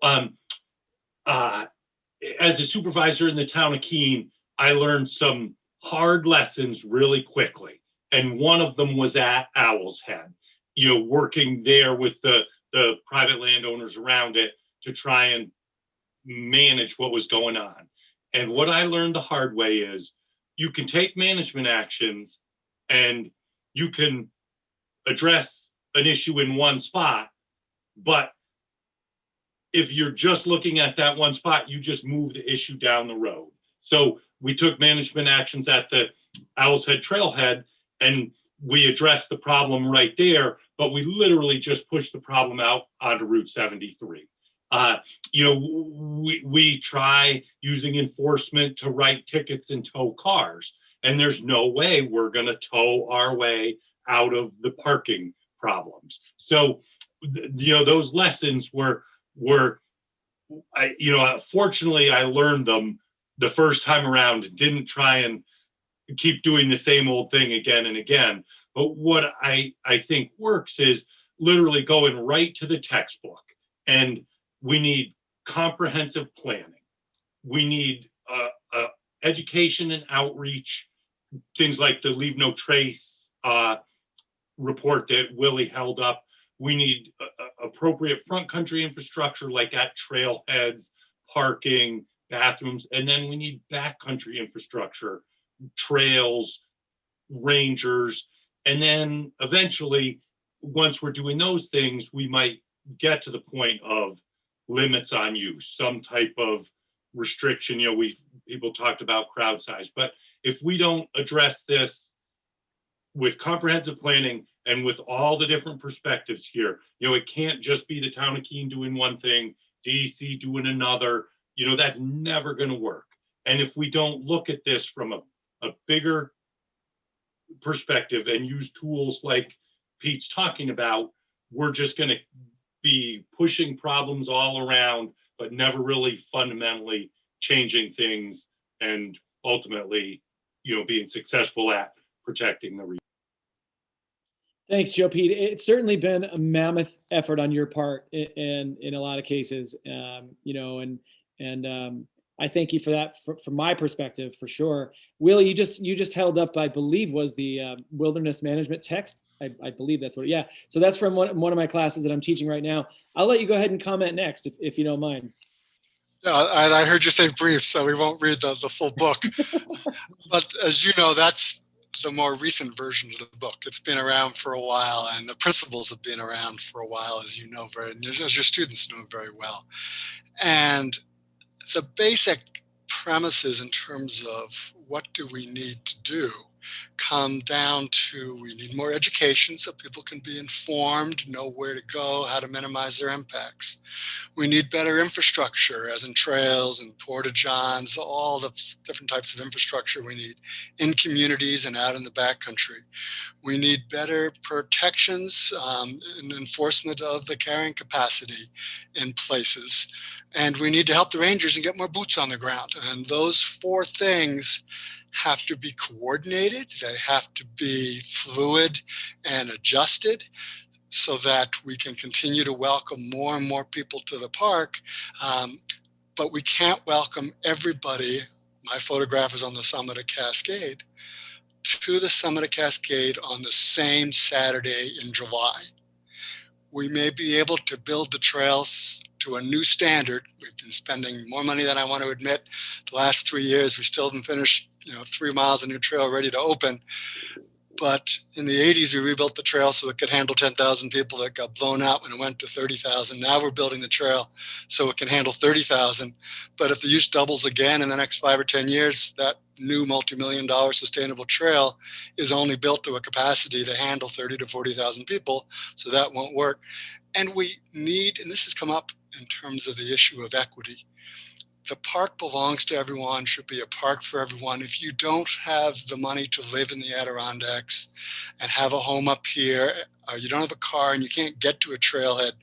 As a supervisor in the town of Keene, I learned some hard lessons really quickly. And one of them was at Owl's Head, working there with the private landowners around it to try and manage what was going on. And what I learned the hard way is you can take management actions and you can address an issue in one spot, but if you're just looking at that one spot, you just move the issue down the road. So we took management actions at the Owl's Head Trailhead, and we addressed the problem right there, but we literally just pushed the problem out onto Route 73. We try using enforcement to write tickets and tow cars, and there's no way we're going to tow our way out of the parking problems. So, those lessons fortunately I learned them the first time around, didn't try and keep doing the same old thing again and again. But what I think works is literally going right to the textbook, and we need comprehensive planning. We need education and outreach, things like the Leave No Trace report that Willie held up. We need appropriate front country infrastructure like at trailheads, parking, bathrooms, and then we need backcountry infrastructure, trails, rangers, and then eventually, once we're doing those things, we might get to the point of limits on use, some type of restriction. People talked about crowd size, but if we don't address this with comprehensive planning and with all the different perspectives here, it can't just be the town of Keene doing one thing, DC doing another. That's never going to work. And if we don't look at this from a bigger perspective and use tools like Pete's talking about, we're just going to be pushing problems all around, but never really fundamentally changing things and ultimately, being successful at protecting the region. Thanks, Joe, Pete. It's certainly been a mammoth effort on your part in a lot of cases, and I thank you for that from my perspective, for sure. Will, you just held up, I believe, was the wilderness management text. I believe that's what, yeah. So that's from one of my classes that I'm teaching right now. I'll let you go ahead and comment next, if you don't mind. Yeah, and I heard you say brief, so we won't read the full book. But as you know, that's the more recent version of the book. It's been around for a while, and the principles have been around for a while, as you know, as your students know very well. And the basic premises in terms of what do we need to do come down to, we need more education so people can be informed, know where to go, how to minimize their impacts. We need better infrastructure, as in trails and porta-johns, all the different types of infrastructure we need in communities and out in the backcountry. We need better protections and enforcement of the carrying capacity in places. And we need to help the rangers and get more boots on the ground. And those four things have to be coordinated. They have to be fluid and adjusted so that we can continue to welcome more and more people to the park. But we can't welcome everybody. My photograph is on the summit of Cascade, to the summit of Cascade on the same Saturday in July. We may be able to build the trails to a new standard. We've been spending more money than I want to admit. The last 3 years, we still haven't finished 3 miles of new trail ready to open. But in the 80s, we rebuilt the trail so it could handle 10,000 people. That got blown out when it went to 30,000. Now we're building the trail so it can handle 30,000. But if the use doubles again in the next 5 or 10 years, that new multi-million-dollar sustainable trail is only built to a capacity to handle 30 to 40,000 people. So that won't work. And we need, and this has come up in terms of the issue of equity, the park belongs to everyone, should be a park for everyone. If you don't have the money to live in the Adirondacks and have a home up here, or you don't have a car and you can't get to a trailhead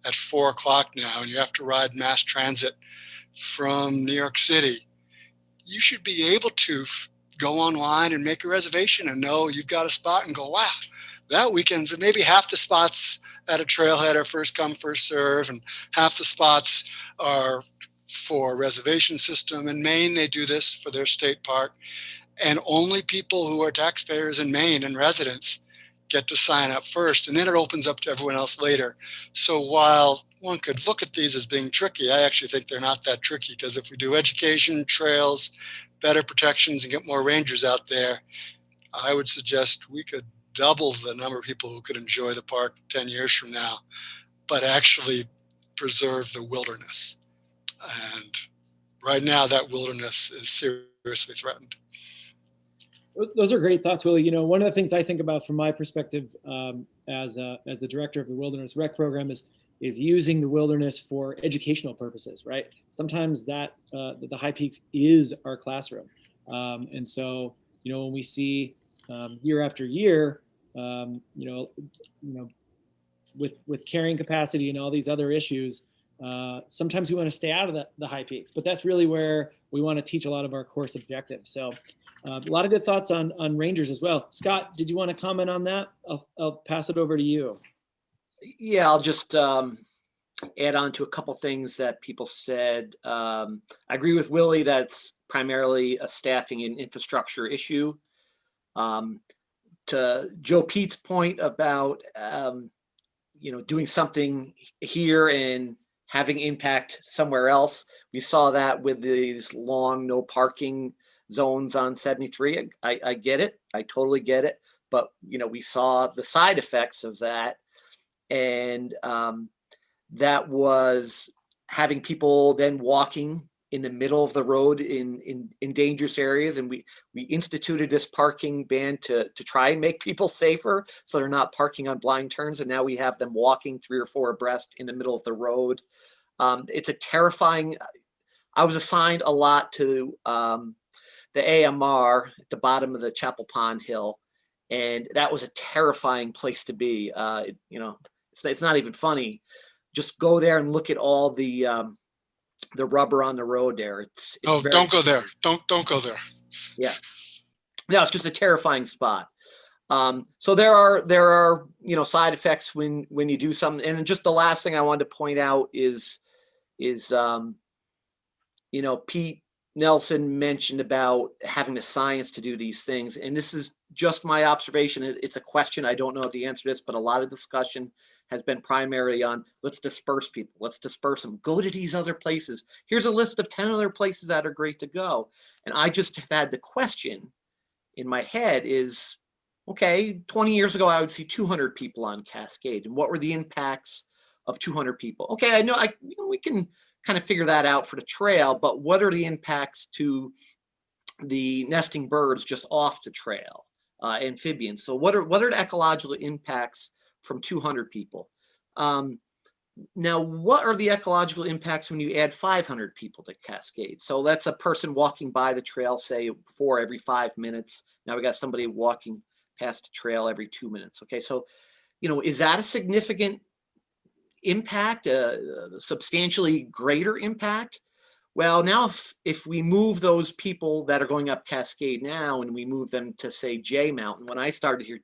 at 4 o'clock now, and you have to ride mass transit from New York City, you should be able to go online and make a reservation and know you've got a spot and go, wow, that weekend's, and maybe half the spots at a trailhead are first come, first serve, and half the spots are for reservation system. In Maine, they do this for their state park, and only people who are taxpayers in Maine and residents get to sign up first, and then it opens up to everyone else later. So while one could look at these as being tricky, I actually think they're not that tricky, because if we do education, trails, better protections, and get more rangers out there, I would suggest we could double the number of people who could enjoy the park 10 years from now, but actually preserve the wilderness. And right now, that wilderness is seriously threatened. Those are great thoughts, Willie. You know, one of the things I think about from my perspective as the director of the Wilderness Rec program is using the wilderness for educational purposes, right? Sometimes that the High Peaks is our classroom, and so you know when we see year after year, with carrying capacity and all these other issues. Sometimes we want to stay out of the High Peaks, but that's really where we want to teach a lot of our course objectives. So a lot of good thoughts on rangers as well. Scott, did you want to comment on that? I'll pass it over to you. Yeah, I'll just add on to a couple things that people said. I agree with Willie that's primarily a staffing and infrastructure issue. To Joe Pete's point about doing something here and having impact somewhere else. We saw that with these long no parking zones on 73. I get it. I totally get it. But, we saw the side effects of that. And that was having people then walking in the middle of the road in dangerous areas. And we instituted this parking ban to try and make people safer so they're not parking on blind turns. And now we have them walking 3 or 4 abreast in the middle of the road. It's a terrifying, I was assigned a lot to the AMR at the bottom of the Chapel Pond Hill. And that was a terrifying place to be. It's not even funny. Just go there and look at all the rubber on the road there. It's don't go there. Don't go there. Yeah. No, it's just a terrifying spot. So there are side effects when you do something. And just the last thing I wanted to point out is Pete Nelson mentioned about having the science to do these things. And this is just my observation. It's a question. I don't know the answer to this, but a lot of discussion has been primarily on let's disperse people. Let's disperse them. Go to these other places. Here's a list of 10 other places that are great to go. And I just have had the question in my head is, okay, 20 years ago, I would see 200 people on Cascade. And what were the impacts of 200 people? Okay, I know we can kind of figure that out for the trail, but what are the impacts to the nesting birds just off the trail, amphibians? So what are the ecological impacts from 200 people? Now, what are the ecological impacts when you add 500 people to Cascade? So that's a person walking by the trail, say, every 5 minutes. Now we got somebody walking past the trail every 2 minutes. Okay, so, is that a significant impact, a substantially greater impact? Well, now if we move those people that are going up Cascade now and we move them to, say, J Mountain, when I started here,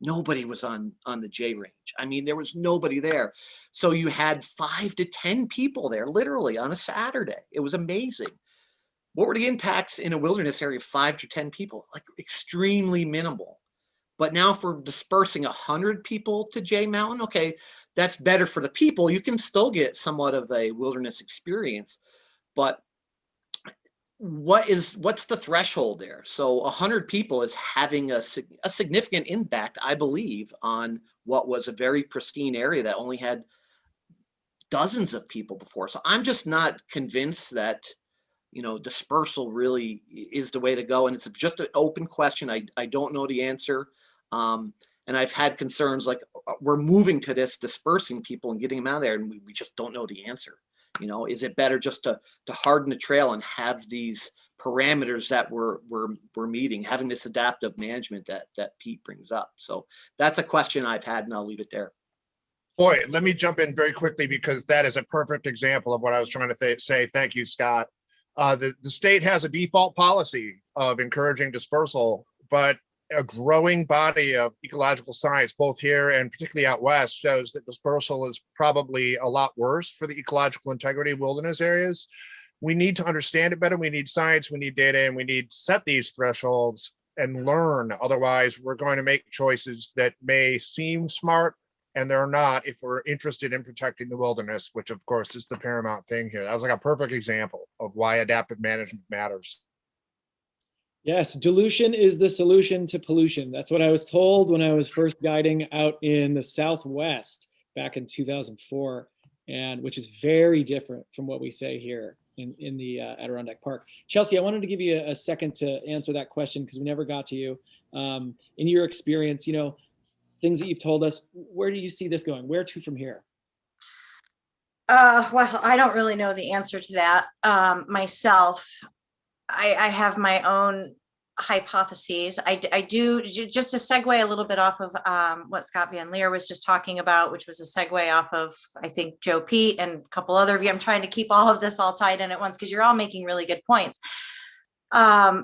nobody was on the J range. I mean, there was nobody there. So you had 5 to 10 people there, literally on a Saturday. It was amazing. What were the impacts in a wilderness area of 5 to 10 people? Like extremely minimal. But now for dispersing 100 people to J Mountain, okay, that's better for the people. You can still get somewhat of a wilderness experience. But what's the threshold there? So 100 people is having a significant impact, I believe, on what was a very pristine area that only had dozens of people before. So I'm just not convinced that, dispersal really is the way to go. And it's just an open question. I don't know the answer. And I've had concerns like we're moving to this dispersing people and getting them out of there, and we just don't know the answer. Is it better just to harden the trail and have these parameters that we're meeting, having this adaptive management that Pete brings up? So that's a question I've had, and I'll leave it there. Boy, let me jump in very quickly because that is a perfect example of what I was trying to say. Thank you, Scott. The state has a default policy of encouraging dispersal, but a growing body of ecological science, both here and particularly out west, shows that dispersal is probably a lot worse for the ecological integrity of wilderness areas. We need to understand it better. We need science, we need data, and we need to set these thresholds and learn. Otherwise, we're going to make choices that may seem smart, and they're not if we're interested in protecting the wilderness, which of course is the paramount thing here. That was like a perfect example of why adaptive management matters. Yes, dilution is the solution to pollution. That's what I was told when I was first guiding out in the Southwest back in 2004, and which is very different from what we say here in the Adirondack Park. Chelsea, I wanted to give you a second to answer that question because we never got to you. In your experience, things that you've told us, where do you see this going? Where to from here? Well, I don't really know the answer to that myself. I have my own hypotheses. I do, just to segue a little bit off of what Scott Van Leer was just talking about, which was a segue off of, I think, Joe Pete and a couple other of you. I'm trying to keep all of this all tied in at once because you're all making really good points. I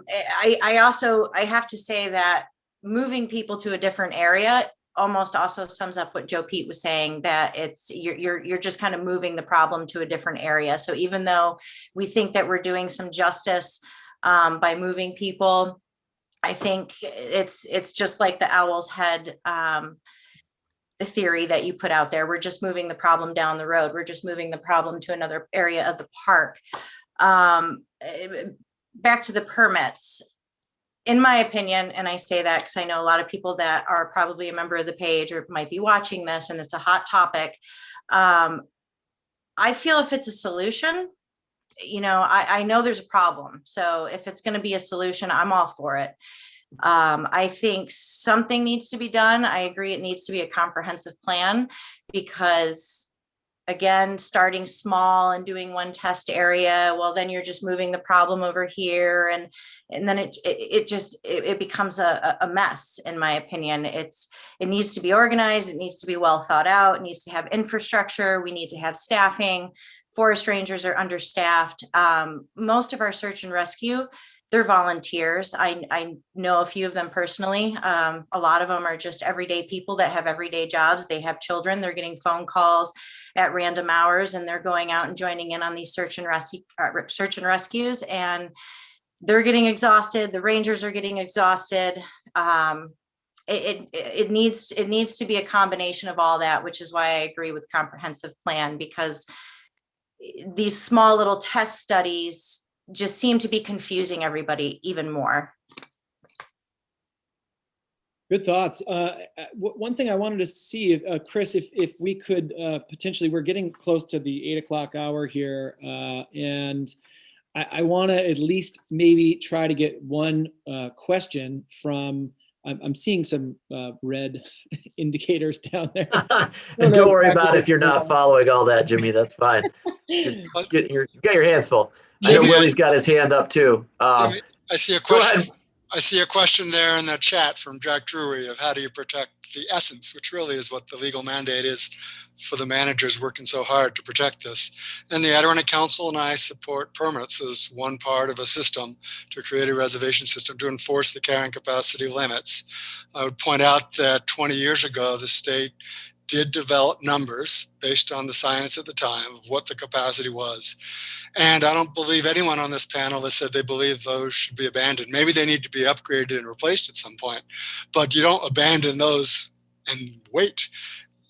have to say that moving people to a different area almost also sums up what Joe Pete was saying, that it's you're just kind of moving the problem to a different area. So even though we think that we're doing some justice by moving people, I think it's just like the owl's head theory that you put out there. We're just moving the problem down the road. We're just moving the problem to another area of the park. Back to the permits. In my opinion, and I say that because I know a lot of people that are probably a member of the page or might be watching this, and it's a hot topic. I feel if it's a solution, I know there's a problem. So if it's going to be a solution, I'm all for it. I think something needs to be done. I agree it needs to be a comprehensive plan because, again, starting small and doing one test area, well, then you're just moving the problem over here. And then it becomes a mess, in my opinion. It needs to be organized. It needs to be well thought out. It needs to have infrastructure. We need to have staffing. Forest rangers are understaffed. Most of our search and rescue, they're volunteers. I know a few of them personally. A lot of them are just everyday people that have everyday jobs. They have children. They're getting phone calls at random hours, and they're going out and joining in on these search and rescues, and they're getting exhausted. The rangers are getting exhausted. It needs to be a combination of all that, which is why I agree with comprehensive plan, because these small little test studies just seem to be confusing everybody even more. Good thoughts. One thing I wanted to see, Chris, if we could potentially, we're getting close to the 8 o'clock hour here, and I want to at least maybe try to get one question from, I'm seeing some red indicators down there. And don't worry about if you're not following all that, Jimmy, that's fine. You got your hands full. I know Willie's got his hand up too. Jimmy, I see a question. I see a question there in the chat from Jack Drury of how do you protect the essence, which really is what the legal mandate is for the managers working so hard to protect this. And the Adirondack Council and I support permits as one part of a system to create a reservation system to enforce the carrying capacity limits. I would point out that 20 years ago, the state did develop numbers based on the science at the time of what the capacity was. And I don't believe anyone on this panel has said they believe those should be abandoned. Maybe they need to be upgraded and replaced at some point, but you don't abandon those and wait.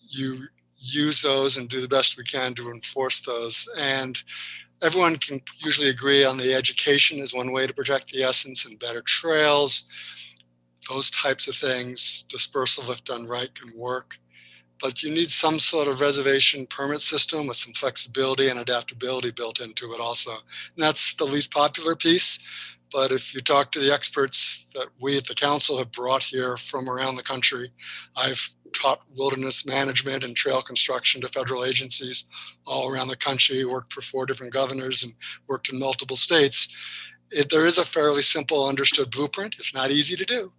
You use those and do the best we can to enforce those. And everyone can usually agree on the education is one way to protect the essence, and better trails, those types of things, dispersal if done right can work. But you need some sort of reservation permit system with some flexibility and adaptability built into it also. And that's the least popular piece. But if you talk to the experts that we at the council have brought here from around the country, I've taught wilderness management and trail construction to federal agencies all around the country, worked for 4 different governors and worked in multiple states. There is a fairly simple, understood blueprint. It's not easy to do.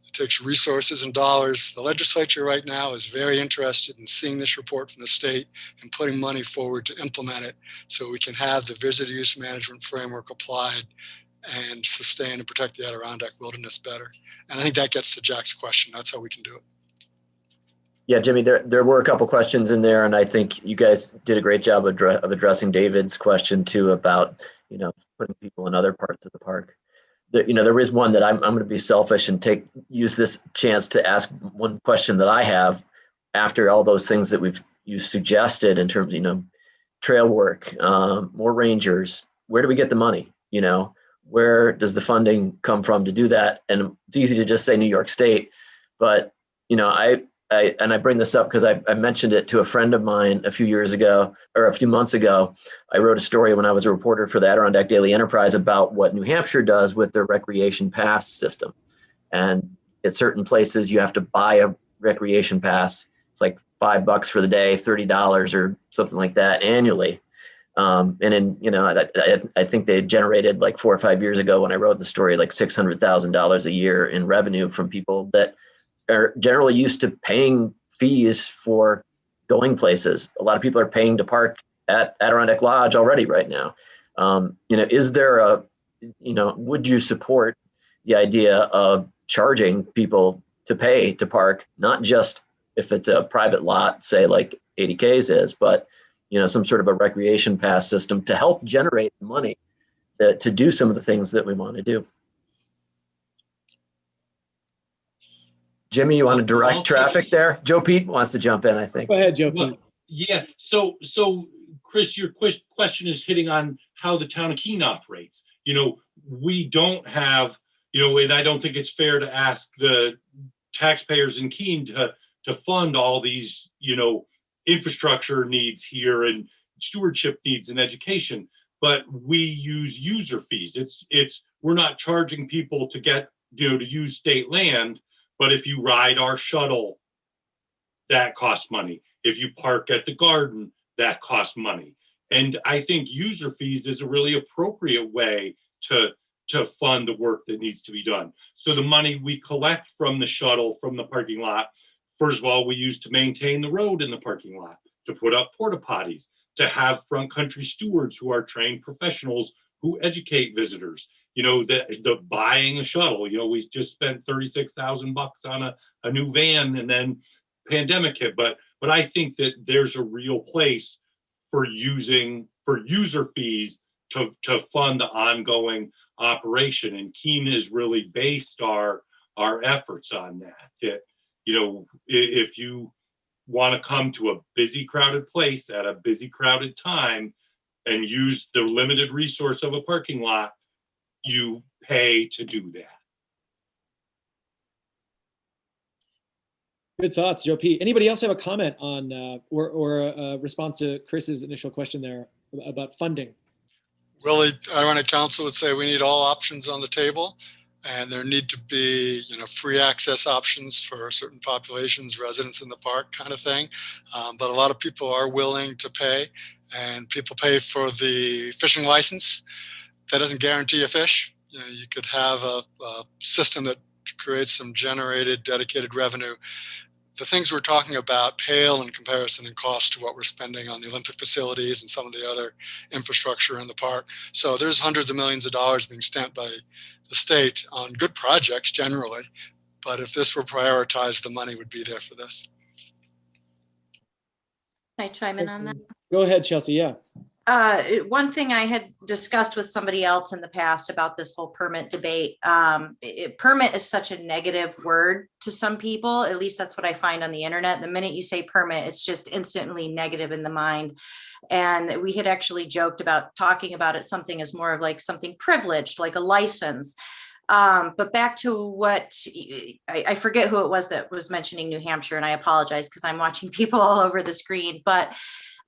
It takes resources and dollars. The legislature right now is very interested in seeing this report from the state and putting money forward to implement it so we can have the visitor use management framework applied and sustain and protect the Adirondack wilderness better. And I think that gets to Jack's question. That's how we can do it. Yeah, Jimmy, there were a couple questions in there, and I think you guys did a great job of addressing David's question too about, putting people in other parts of the park. There is one that I'm going to be selfish and use this chance to ask one question that I have after all those things that you suggested in terms of, trail work, more rangers. Where do we get the money? Where does the funding come from to do that? And it's easy to just say New York State, but I bring this up because I mentioned it to a friend of mine a few months ago. I wrote a story when I was a reporter for the Adirondack Daily Enterprise about what New Hampshire does with their recreation pass system. And at certain places, you have to buy a recreation pass. It's like $5 for the day, $30 or something like that annually. And then, I think they generated like 4 or 5 years ago when I wrote the story, like $600,000 a year in revenue from people that are generally used to paying fees for going places. A lot of people are paying to park at Adirondack Lodge already right now. Is there would you support the idea of charging people to pay to park, not just if it's a private lot, say like 80Ks is, but some sort of a recreation pass system to help generate money to do some of the things that we want to do? Jimmy, you want to direct traffic there? Joe Pete wants to jump in, I think. Go ahead, Joe Pete. Well, yeah. So Chris, your question is hitting on how the town of Keene operates. We don't have, and I don't think it's fair to ask the taxpayers in Keene to fund all these, infrastructure needs here and stewardship needs and education. But we use user fees. We're not charging people to get, to use state land. But if you ride our shuttle, that costs money. If you park at the garden, that costs money. And I think user fees is a really appropriate way to fund the work that needs to be done. So the money we collect from the shuttle, from the parking lot, first of all, we use to maintain the road in the parking lot, to put up porta potties, to have front country stewards who are trained professionals who educate visitors. The buying a shuttle, we just spent $36,000 on a new van, and then pandemic hit. But I think that there's a real place for user fees to fund the ongoing operation. And Keene has really based our efforts on that. If you want to come to a busy, crowded place at a busy, crowded time and use the limited resource of a parking lot, you pay to do that. Good thoughts, Joe Pete. Anybody else have a comment on or a response to Chris's initial question there about funding? Really, Adirondack Council would say we need all options on the table, and there need to be free access options for certain populations, residents in the park kind of thing. But a lot of people are willing to pay, and people pay for the fishing license. That doesn't guarantee a fish. You could have a system that creates some generated, dedicated revenue. The things we're talking about pale in comparison in cost to what we're spending on the Olympic facilities and some of the other infrastructure in the park. So there's hundreds of millions of dollars being spent by the state on good projects generally. But if this were prioritized, the money would be there for this. Can I chime in on that? Go ahead, Chelsea. Yeah. One thing I had discussed with somebody else in the past about this whole permit debate, permit is such a negative word to some people. At least that's what I find on the internet. The minute you say permit, it's just instantly negative in the mind. And we had actually joked about talking about it something as more of like something privileged, like a license. But back to what I forget who it was that was mentioning New Hampshire, and I apologize because I'm watching people all over the screen, but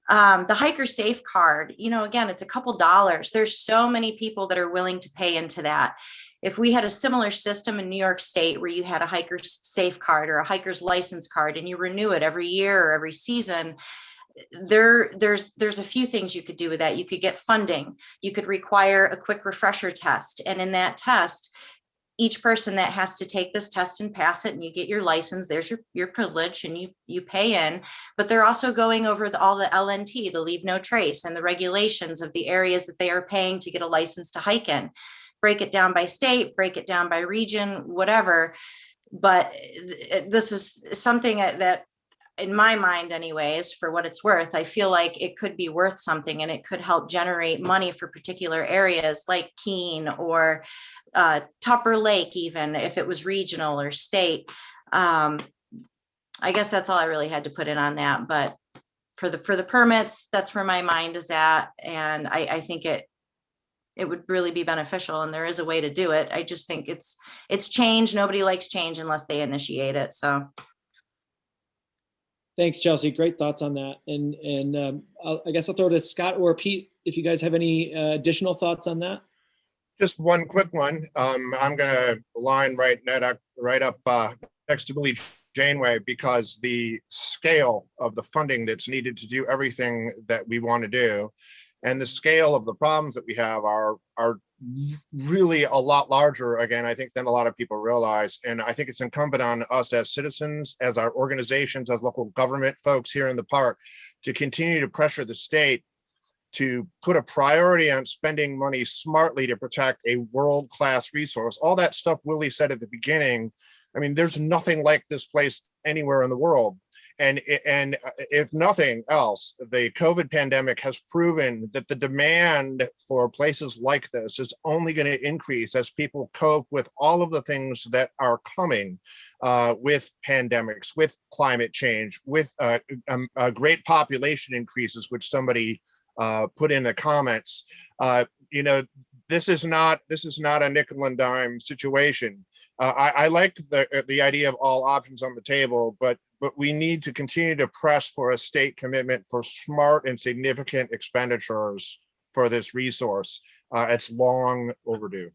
the hiker safe card, again, it's a couple dollars. There's so many people that are willing to pay into that. If we had a similar system in New York State where you had a hiker's safe card or a hiker's license card and you renew it every year or every season, there's a few things you could do with that. You could get funding. You could require a quick refresher test. And in that test, each person that has to take this test and pass it and you get your license, there's your privilege and you pay in, but they're also going over all the LNT, the leave no trace, and the regulations of the areas that they are paying to get a license to hike in. Break it down by state, break it down by region, whatever. But this is something that, in my mind anyways, for what it's worth, I feel like it could be worth something and it could help generate money for particular areas like Keene or Tupper Lake, even if it was regional or state. I guess that's all I really had to put in on that. But for the permits, that's where my mind is at. And I think it would really be beneficial, and there is a way to do it. I just think it's change. Nobody likes change unless they initiate it. So. Thanks, Chelsea. Great thoughts on that. And I guess I'll throw it to Scott or Pete if you guys have any additional thoughts on that. Just one quick one. I'm going to line right up next to Billy Janeway, because the scale of the funding that's needed to do everything that we want to do and the scale of the problems that we have are really a lot larger, again, I think, than a lot of people realize. And I think it's incumbent on us as citizens, as our organizations, as local government folks here in the park, to continue to pressure the state to put a priority on spending money smartly to protect a world-class resource. All that stuff Willie said at the beginning, I mean, there's nothing like this place anywhere in the world. And if nothing else, the COVID pandemic has proven that the demand for places like this is only going to increase as people cope with all of the things that are coming with pandemics, with climate change, with great population increases, which somebody put in the comments. This is not a nickel and dime situation. I like the idea of all options on the table, but we need to continue to press for a state commitment for smart and significant expenditures for this resource. It's long overdue.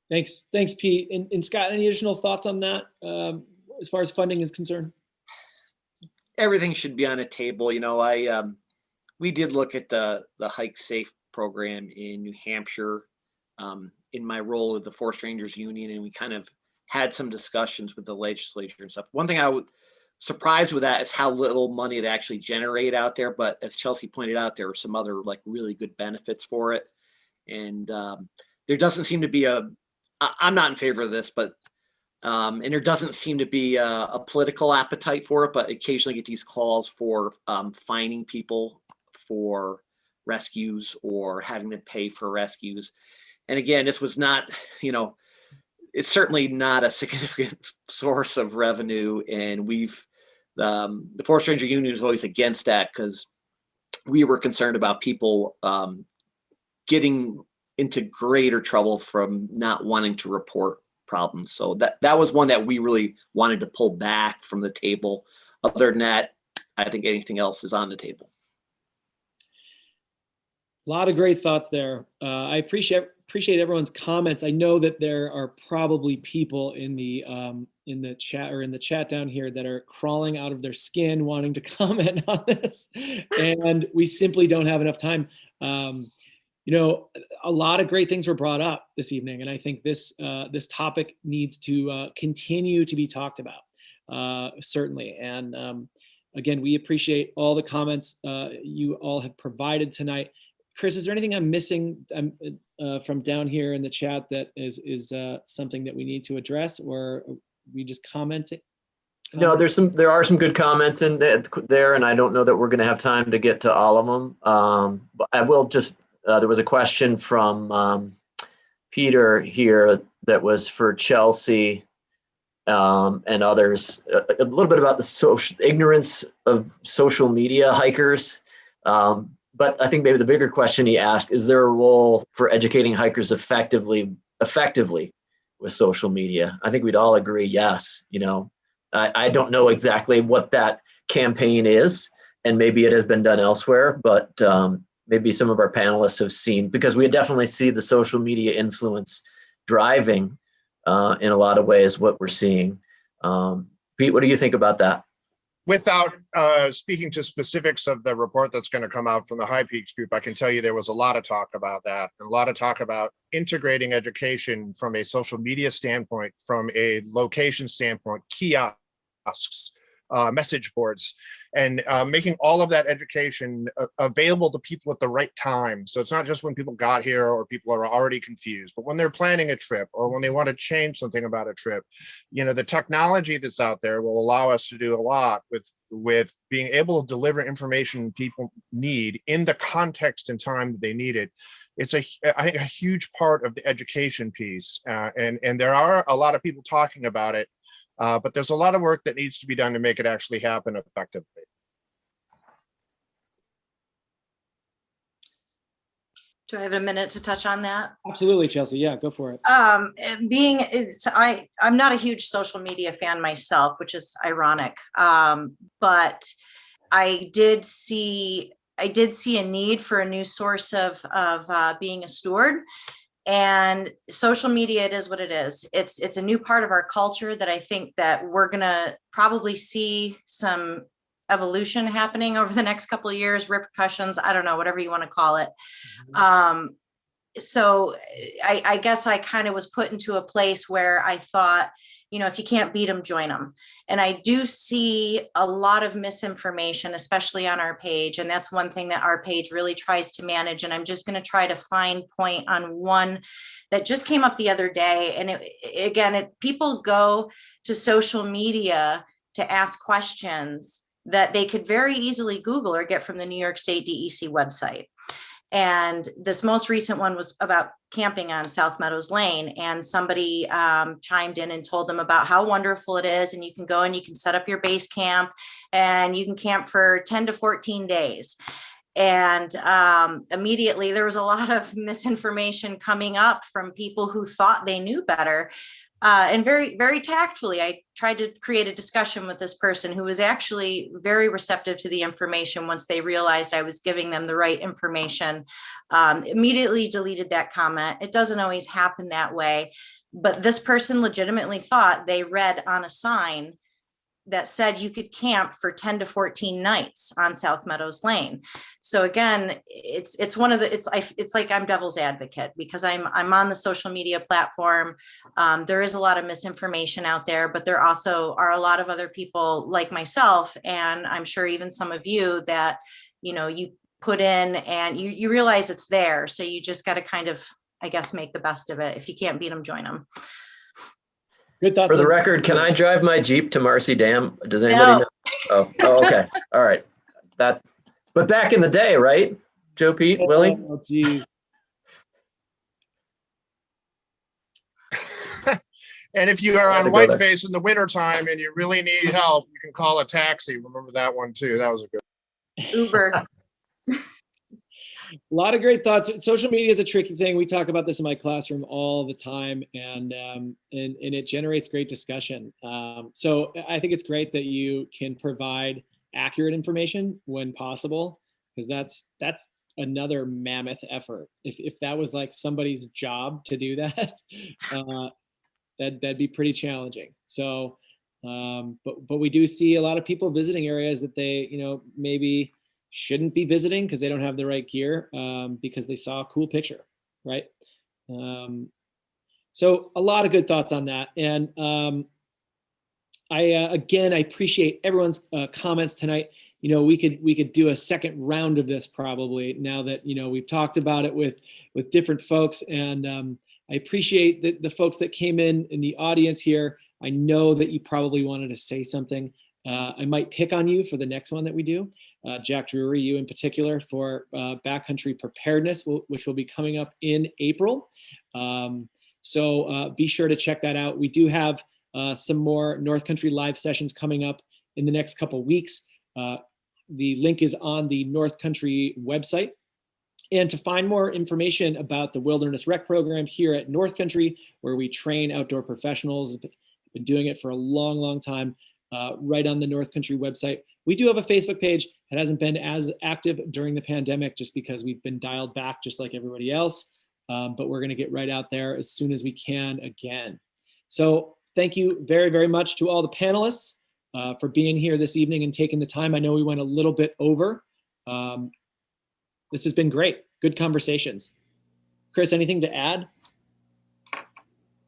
Thanks, Pete. And Scott, any additional thoughts on that as far as funding is concerned? Everything should be on a table. We did look at the Hike Safe program in New Hampshire in my role with the Forest Rangers Union, and we kind of had some discussions with the legislature and stuff. One thing I was surprised with that is how little money they actually generate out there. But as Chelsea pointed out, there are some other really good benefits for it. And there doesn't seem to be I'm not in favor of this, but and there doesn't seem to be a political appetite for it, but occasionally get these calls for fining people for rescues or having to pay for rescues. And again, this was not, it's certainly not a significant source of revenue. And the Forest Ranger Union is always against that because we were concerned about people getting into greater trouble from not wanting to report problems. So that was one that we really wanted to pull back from the table. Other than that, I think anything else is on the table. A lot of great thoughts there. I appreciate everyone's comments. I know that there are probably people in the chat down here that are crawling out of their skin wanting to comment on this, and we simply don't have enough time. A lot of great things were brought up this evening, and I think this topic needs to continue to be talked about, certainly. And again, we appreciate all the comments you all have provided tonight. Chris, is there anything I'm missing from down here in the chat that is something that we need to address, or are we just commenting? No, there are some good comments in there, and I don't know that we're going to have time to get to all of them. But I will just. There was a question from Peter here that was for Chelsea and others, a little bit about the ignorance of social media hikers. But I think maybe the bigger question he asked, is there a role for educating hikers effectively with social media? I think we'd all agree, yes. I don't know exactly what that campaign is, and maybe it has been done elsewhere, but maybe some of our panelists have seen, because we definitely see the social media influence driving in a lot of ways what we're seeing. Pete, what do you think about that? Without speaking to specifics of the report that's going to come out from the High Peaks group, I can tell you there was a lot of talk about that, and a lot of talk about integrating education from a social media standpoint, from a location standpoint, kiosks, message boards, and making all of that education available to people at the right time. So it's not just when people got here or people are already confused, but when they're planning a trip or when they want to change something about a trip. The technology that's out there will allow us to do a lot with being able to deliver information people need in the context and time that they need it. It's I think a huge part of the education piece, and there are a lot of people talking about it. But there's a lot of work that needs to be done to make it actually happen effectively. Do I have a minute to touch on that? Absolutely, Chelsea. Yeah, go for it. I'm not a huge social media fan myself, which is ironic. But I did see a need for a new source of being a steward. And social media, it is what it is. It's a new part of our culture that I think that we're gonna probably see some evolution happening over the next couple of years, repercussions, I don't know, whatever you want to call it. So I guess I kind of was put into a place where I thought, if you can't beat them, join them. And I do see a lot of misinformation, especially on our page. And that's one thing that our page really tries to manage. And I'm just going to try to fine point on one that just came up the other day. And people go to social media to ask questions that they could very easily Google or get from the New York State DEC website. And this most recent one was about camping on South Meadows Lane. And somebody chimed in and told them about how wonderful it is. And you can go and you can set up your base camp and you can camp for 10 to 14 days. And immediately there was a lot of misinformation coming up from people who thought they knew better. And very, very tactfully, I tried to create a discussion with this person who was actually very receptive to the information once they realized I was giving them the right information. Immediately deleted that comment. It doesn't always happen that way, but this person legitimately thought they read on a sign that said you could camp for 10 to 14 nights on South Meadows Lane. So again, it's like I'm devil's advocate because I'm on the social media platform. There is a lot of misinformation out there, but there also are a lot of other people like myself, and I'm sure even some of you that, you put in and you realize it's there. So you just got to kind of, I guess, make the best of it. If you can't beat them, join them. Good thoughts. For the record, can I drive my Jeep to Marcy Dam? Does anybody know? Oh, okay. All right. But back in the day, right? Joe, Pete, Willie? Oh, geez. And if you are on Whiteface in the wintertime and you really need help, you can call a taxi. Remember that one too. That was a good Uber. A lot of great thoughts. Social media is a tricky thing. We talk about this in my classroom all the time, and it generates great discussion. So I think it's great that you can provide accurate information when possible, because that's another mammoth effort. If that was like somebody's job to do that, that'd be pretty challenging. So, but we do see a lot of people visiting areas that they, maybe shouldn't be visiting because they don't have the right gear, because they saw a cool picture, right? So a lot of good thoughts on that. And I appreciate everyone's comments tonight. We could do a second round of this probably now that, we've talked about it with different folks. And I appreciate the folks that came in the audience here. I know that you probably wanted to say something. I might pick on you for the next one that we do. Jack Drury, you in particular, for backcountry preparedness, which will be coming up in April. So be sure to check that out. We do have some more North Country live sessions coming up in the next couple weeks. the link is on the North Country website. And to find more information about the Wilderness Rec program here at North Country, where we train outdoor professionals, been doing it for a long, long time, right on the North Country website. We do have a Facebook page. It hasn't been as active during the pandemic just because we've been dialed back just like everybody else. But we're going to get right out there as soon as we can again. So thank you very, very much to all the panelists for being here this evening and taking the time. I know we went a little bit over. This has been great. Good conversations. Chris, anything to add?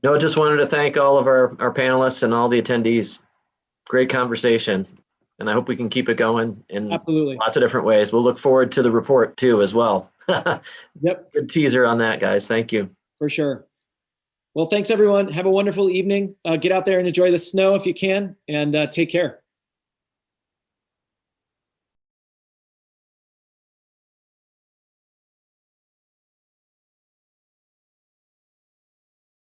No, just wanted to thank all of our panelists and all the attendees. Great conversation. And I hope we can keep it going in Absolutely. lots of different ways. We'll look forward to the report too as well. Yep. Good teaser on that, guys. Thank you. For sure. Well, thanks everyone. Have a wonderful evening. Get out there and enjoy the snow if you can, and take care.